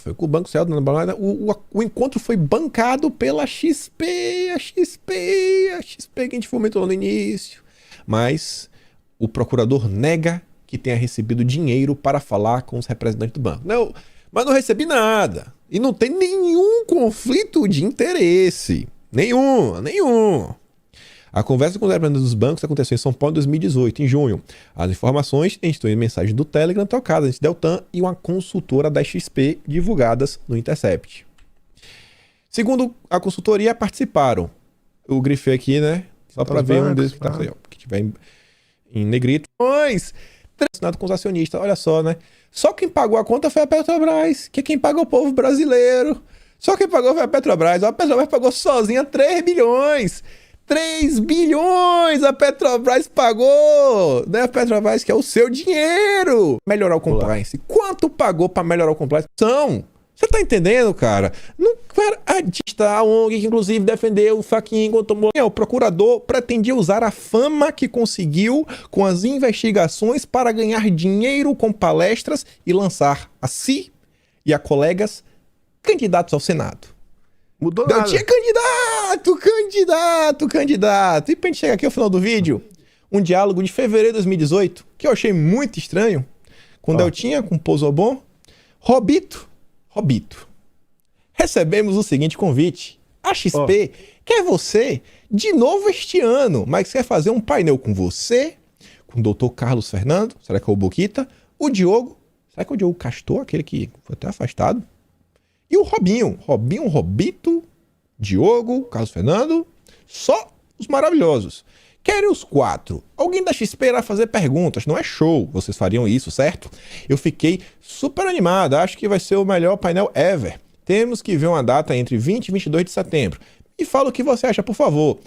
Foi com o Banco Réu. O encontro foi bancado pela XP. A XP que a gente fomentou no início. Mas o procurador nega que tenha recebido dinheiro para falar com os representantes do banco. Não, mas não recebi nada. E não tem nenhum conflito de interesse. Nenhum. A conversa com os representantes dos bancos aconteceu em São Paulo em 2018, em junho. As informações estão em mensagens do Telegram trocadas entre Deltan e uma consultora da XP divulgadas no Intercept. Segundo a consultoria, participaram. Eu grifei aqui, né? Só para ver um deles que tá aí, ó, que tiver em negrito. Mas relacionado com os acionistas, olha só, né? Só quem pagou a conta foi a Petrobras, que é quem paga o povo brasileiro. Só quem pagou foi a Petrobras. A Petrobras pagou sozinha 3 bilhões. 3 bilhões a Petrobras pagou. Né? A Petrobras que é o seu dinheiro. Melhorar o compliance. Quanto pagou para melhorar o compliance? Você tá entendendo, cara? A ONG, que inclusive defendeu o Fachin quando tomou. O procurador pretendia usar a fama que conseguiu com as investigações para ganhar dinheiro com palestras e lançar a si e a colegas candidatos ao Senado. Mudou nada. Tinha candidato. E pra gente chegar aqui ao final do vídeo, um diálogo de fevereiro de 2018, que eu achei muito estranho, com Deltinha, com Pozobon, Robito. Recebemos o seguinte convite. A XP quer você de novo este ano, mas quer fazer um painel com você, com o Dr. Carlos Fernando, será que é o Boquita? O Diogo, será que é o Diogo Castor, aquele que foi até afastado? E o Robinho, Robito, Diogo, Carlos Fernando, só os maravilhosos. Querem os 4. Alguém da XP irá fazer perguntas, não é show, vocês fariam isso, certo? Eu fiquei super animado, acho que vai ser o melhor painel ever. Temos que ver uma data entre 20 e 22 de setembro. E fala o que você acha, por favor.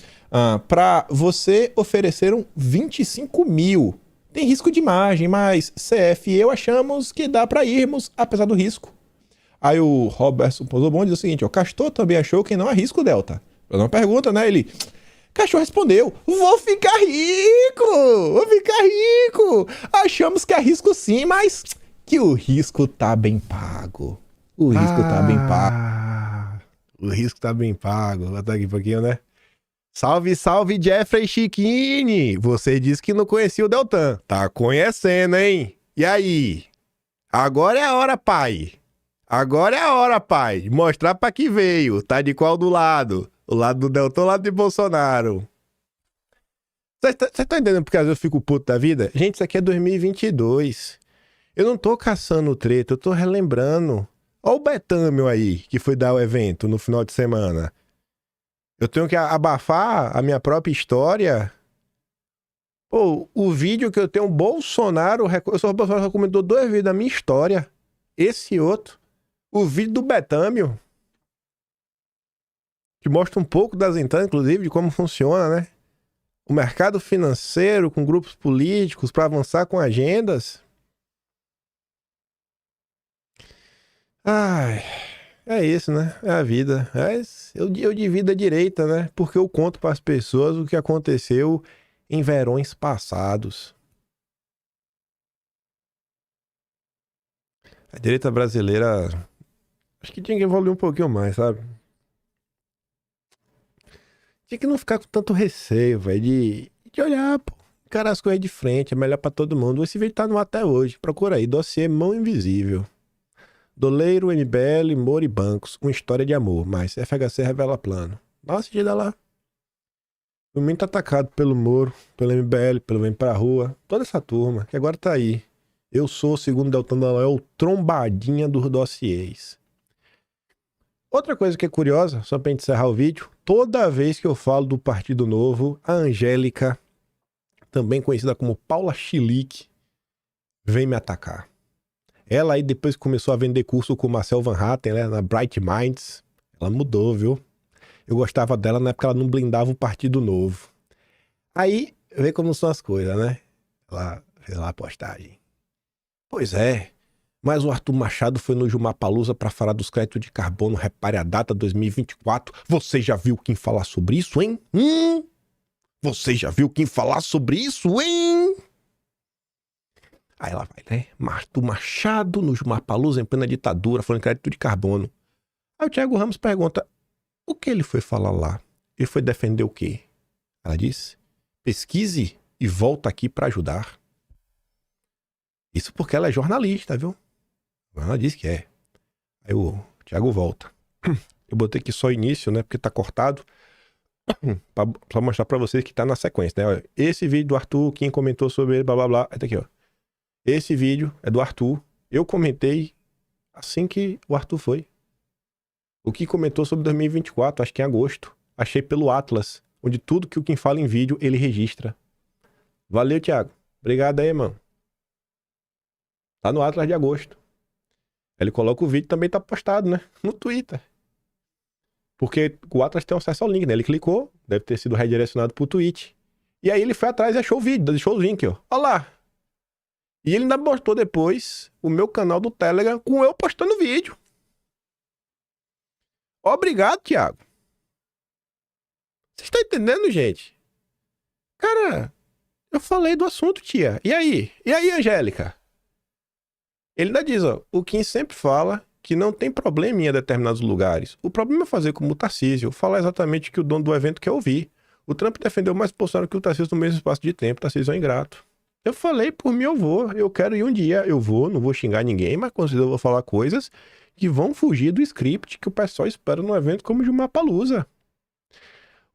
Para você ofereceram 25 mil. Tem risco de imagem, mas CF e eu achamos que dá para irmos, apesar do risco. Aí o Roberto Pozobon diz o seguinte, o Castor também achou que não há risco, Delta. Eu não pergunta, né? Ele... Castor respondeu, vou ficar rico. Achamos que há risco sim, mas que o risco tá bem pago. O risco tá bem pago. O risco tá bem pago. Vou botar aqui um pouquinho, né? Salve, salve, Jeffrey Chiquini. Você disse que não conhecia o Deltan. Tá conhecendo, hein? E aí? Agora é a hora, pai. Agora é a hora, pai. De mostrar pra que veio. Tá de qual do lado? O lado do Deltan ou o lado de Bolsonaro? Você tá entendendo porque às vezes eu fico puto da vida? Gente, isso aqui é 2022. Eu não tô caçando treta, eu tô relembrando. Olha o Betâmio aí, que foi dar o evento no final de semana. Eu tenho que abafar a minha própria história. Pô, o vídeo que eu tenho, Bolsonaro... Eu sou o Bolsonaro que comentou 2 vídeos da minha história. Esse outro. O vídeo do Betâmio. Que mostra um pouco das entradas, inclusive, de como funciona, né? O mercado financeiro com grupos políticos para avançar com agendas. Ai, é isso, né? É a vida. Eu divido a direita, né? Porque eu conto para as pessoas o que aconteceu em verões passados. A direita brasileira... Acho que tinha que evoluir um pouquinho mais, sabe? Tinha que não ficar com tanto receio, velho, de olhar, pô, encarar as coisas de frente, é melhor pra todo mundo. Esse vídeo tá no ar até hoje, procura aí, dossiê Mão Invisível. Doleiro, MBL, Moro e Bancos, uma história de amor, mas FHC revela plano. Dá uma assistida lá. O mundo tá atacado pelo Moro, pelo MBL, pelo Vem Pra Rua, toda essa turma, que agora tá aí. Eu sou, segundo Deltan Dallagnol, trombadinha dos dossiês. Outra coisa que é curiosa, só pra gente encerrar o vídeo, toda vez que eu falo do Partido Novo, a Angélica, também conhecida como Paula Chilique, vem me atacar. Ela aí depois que começou a vender curso com o Marcel Van Hatten, né, na Bright Minds, ela mudou, viu? Eu gostava dela na época que ela não blindava o Partido Novo. Aí, vê como são as coisas, né? Ela fez lá a postagem. Pois é. Mas o Arthur Machado foi no Jumapalooza para falar dos créditos de carbono, repare a data 2024. Você já viu quem falar sobre isso, hein? Você já viu quem falar sobre isso, hein? Aí ela vai, né? Arthur Machado no Jumapalooza em plena ditadura, falando de crédito de carbono. Aí o Thiago Ramos pergunta, o que ele foi falar lá? Ele foi defender o quê? Ela disse, pesquise e volta aqui para ajudar. Isso porque ela é jornalista, viu? Ela disse que é. Aí o Thiago volta. Eu botei aqui só o início, né? Porque tá cortado. Pra mostrar pra vocês que tá na sequência, né? Esse vídeo do Arthur, quem comentou sobre ele, blá blá blá. Aí tá aqui, ó. Esse vídeo é do Arthur. Eu comentei assim que o Arthur foi. O que comentou sobre 2024, acho que em agosto. Achei pelo Atlas, onde tudo que o Kim fala em vídeo, ele registra. Valeu, Thiago. Obrigado aí, mano. Tá no Atlas de agosto. Ele coloca o vídeo, também tá postado, né? No Twitter. Porque o Atlas tem acesso ao link, né? Ele clicou, deve ter sido redirecionado pro tweet. E aí ele foi atrás e achou o vídeo, deixou o link, ó. Olha lá. E ele ainda postou depois o meu canal do Telegram com eu postando vídeo. Obrigado, Thiago. Vocês estão entendendo, gente? Cara, eu falei do assunto, tia. E aí? E aí, Angélica? Ele ainda diz, ó, o Kim sempre fala que não tem problema em ir a determinados lugares. O problema é fazer como o Tarcísio, falar exatamente o que o dono do evento quer ouvir. O Trump defendeu mais Bolsonaro que o Tarcísio no mesmo espaço de tempo. O Tarcísio é um ingrato. Eu falei, por mim eu vou. Eu quero ir um dia, eu vou, não vou xingar ninguém, mas com certeza eu vou falar coisas que vão fugir do script que o pessoal espera num evento como o Jumapalooza.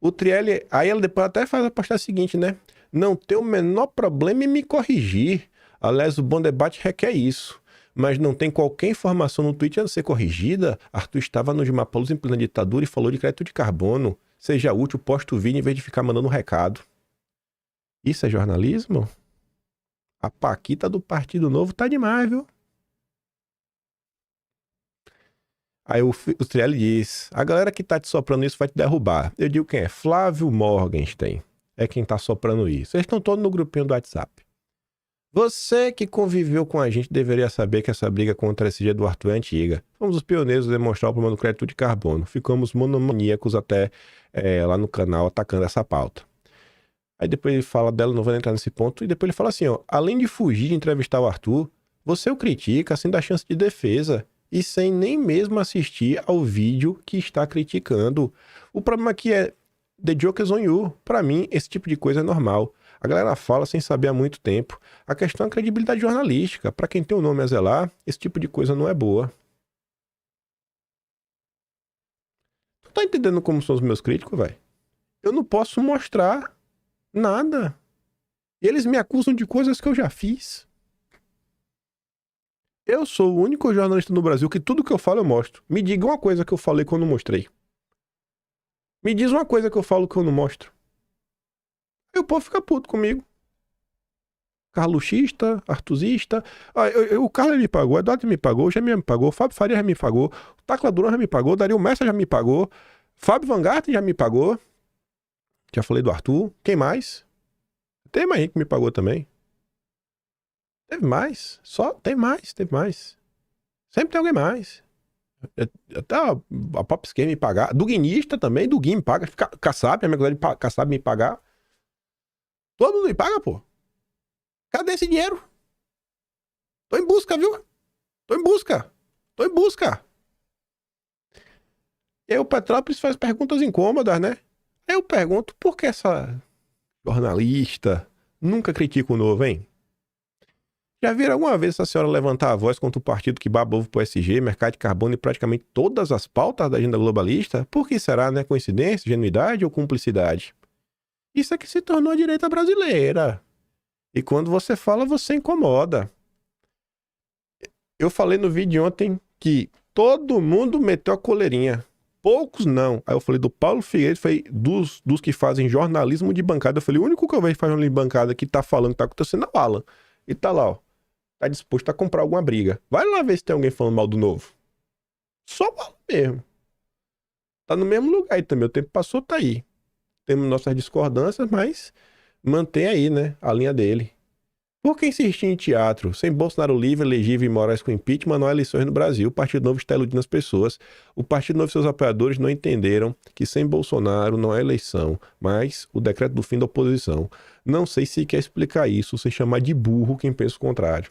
O Trielli, aí ela depois até faz a postagem seguinte, né? Não tem o menor problema em me corrigir. Aliás, o bom debate requer isso. Mas não tem qualquer informação no tweet a ser corrigida. Arthur estava no Dimapolus em plena ditadura e falou de crédito de carbono. Seja útil, posta o vídeo em vez de ficar mandando um recado. Isso é jornalismo? A Paquita do Partido Novo tá demais, viu? Aí o Trielli diz, a galera que tá te soprando isso vai te derrubar. Eu digo quem é? Flávio Morgenstern. É quem tá soprando isso. Vocês estão todos no grupinho do WhatsApp. Você que conviveu com a gente deveria saber que essa briga contra esse do Arthur é antiga. Fomos os pioneiros a demonstrar o problema do crédito de carbono. Ficamos monomaníacos até lá no canal atacando essa pauta. Aí depois ele fala dela, não vou entrar nesse ponto, e depois ele fala assim, ó, além de fugir de entrevistar o Arthur, você o critica sem dar chance de defesa e sem nem mesmo assistir ao vídeo que está criticando. O problema aqui é the joke is on you. Pra mim, esse tipo de coisa é normal. A galera fala sem saber há muito tempo. A questão é a credibilidade jornalística. Pra quem tem o nome a zelar, esse tipo de coisa não é boa. Tu tá entendendo como são os meus críticos, velho? Eu não posso mostrar nada. E eles me acusam de coisas que eu já fiz. Eu sou o único jornalista no Brasil que tudo que eu falo eu mostro. Me diga uma coisa que eu falei que eu não mostrei. Me diz uma coisa que eu falo que eu não mostro. Aí o povo fica puto comigo. Carluxista, Artuzista. O Carlos me pagou, o Eduardo me pagou, o Jamie me pagou, o Fábio Faria já me pagou, o Tacla Durão já me pagou, o Dario Messa já me pagou, Fábio Van Garten já me pagou. Já falei do Arthur. Quem mais? Tem mais gente que me pagou também. Teve mais. Teve mais. Sempre tem alguém mais. Até a Pop Scan me pagar. Do Guinista também, do Gui me paga. Kassab, a minha coisa de Kassab me pagar. Todo mundo me paga, pô. Cadê esse dinheiro? Tô em busca, viu? Tô em busca. E aí o Petrópolis faz perguntas incômodas, né? Aí eu pergunto, por que essa jornalista nunca critica o Novo, hein? Já viram alguma vez essa senhora levantar a voz contra o partido que baba ovo pro SG, mercado de carbono e praticamente todas as pautas da agenda globalista? Por que será, né? Coincidência, genuidade ou cumplicidade? Isso é que se tornou a direita brasileira. E quando você fala, você incomoda. Eu falei no vídeo ontem que todo mundo meteu a coleirinha. Poucos não. Aí eu falei do Paulo Figueiredo, falei dos que fazem jornalismo de bancada. Eu falei, o único que eu vejo que faz jornalismo de bancada que tá falando que tá acontecendo é o Alan. E tá lá, ó. Tá disposto a comprar alguma briga. Vai lá ver se tem alguém falando mal do Novo. Só o Alan mesmo. Tá no mesmo lugar aí também. O tempo passou, tá aí. Temos nossas discordâncias, mas mantém aí, né, a linha dele. Por que insistir em teatro? Sem Bolsonaro livre, elegível e Moraes com impeachment, não há eleições no Brasil. O Partido Novo está iludindo as pessoas. O Partido Novo e seus apoiadores não entenderam que sem Bolsonaro não há eleição, mas o decreto do fim da oposição. Não sei se quer explicar isso, sem chamar de burro quem pensa o contrário.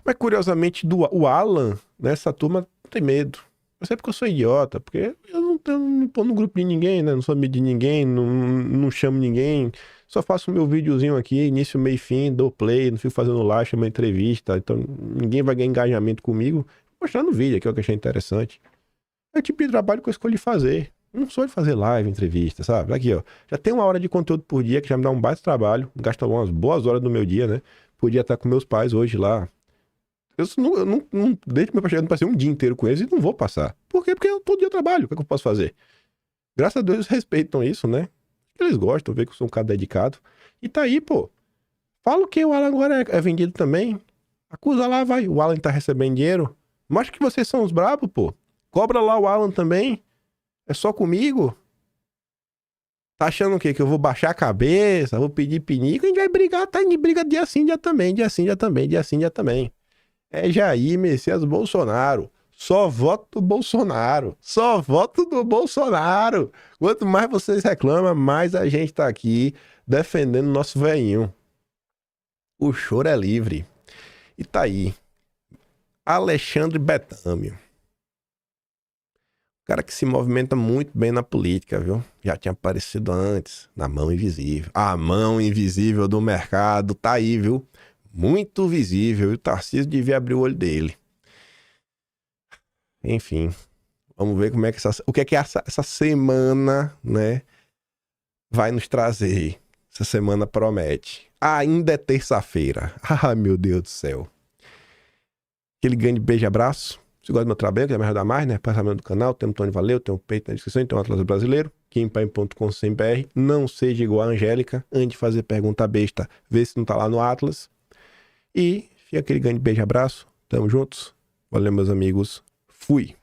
Mas curiosamente, o Alan, nessa turma, não tem medo. Eu sei porque eu sou idiota, porque eu não me ponho no grupo de ninguém, né? Não sou amigo de ninguém, não chamo ninguém. Só faço o meu videozinho aqui, início, meio e fim, dou play, não fico fazendo live, chamo entrevista. Então ninguém vai ganhar engajamento comigo. Vou mostrar no vídeo aqui o que eu achei interessante. É o tipo de trabalho que eu escolhi fazer. Não sou de fazer live, entrevista, sabe? Aqui, ó. Já tem 1 hora de conteúdo por dia, que já me dá um baita trabalho. Gasta umas boas horas do meu dia, né? Podia estar com meus pais hoje lá. Eu não desde que meu pai chegou, eu não passei um dia inteiro com eles e não vou passar. Por quê? Porque todo dia eu trabalho. O que é que eu posso fazer? Graças a Deus eles respeitam isso, né? Eles gostam, vê que eu sou um cara dedicado. E tá aí, pô. Fala que o Alan agora é vendido também. Acusa lá, vai. O Alan tá recebendo dinheiro. Mostra que vocês são os brabos, pô. Cobra lá o Alan também. É só comigo. Tá achando o quê? Que eu vou baixar a cabeça, vou pedir pinico, a gente vai brigar, tá? A gente briga dia sim, dia também, dia sim, dia também, dia sim, dia também. É Jair Messias Bolsonaro. Só voto do Bolsonaro. Só voto do Bolsonaro. Quanto mais vocês reclamam, mais a gente tá aqui defendendo nosso velhinho. O choro é livre. E tá aí. Alexandre Betâmio. Cara que se movimenta muito bem na política, viu? Já tinha aparecido antes, na mão invisível. A mão invisível do mercado tá aí, viu? Muito visível. E o Tarcísio devia abrir o olho dele. Enfim, Vamos ver como é que o que é que essa semana, né, vai nos trazer. Essa semana promete. Ainda é terça-feira. Ah, meu Deus do céu. Aquele grande beijo e abraço. Se gosta do meu trabalho, quer me ajudar mais, né? Passamento do canal, tem um Tony Valeu, tem um peito na descrição, tem um Atlas Brasileiro, kimpaim.com.br. Não seja igual a Angélica, antes de fazer pergunta besta, vê se não tá lá no Atlas. E fica aquele grande beijo e abraço. Tamo juntos. Valeu, meus amigos. Fui.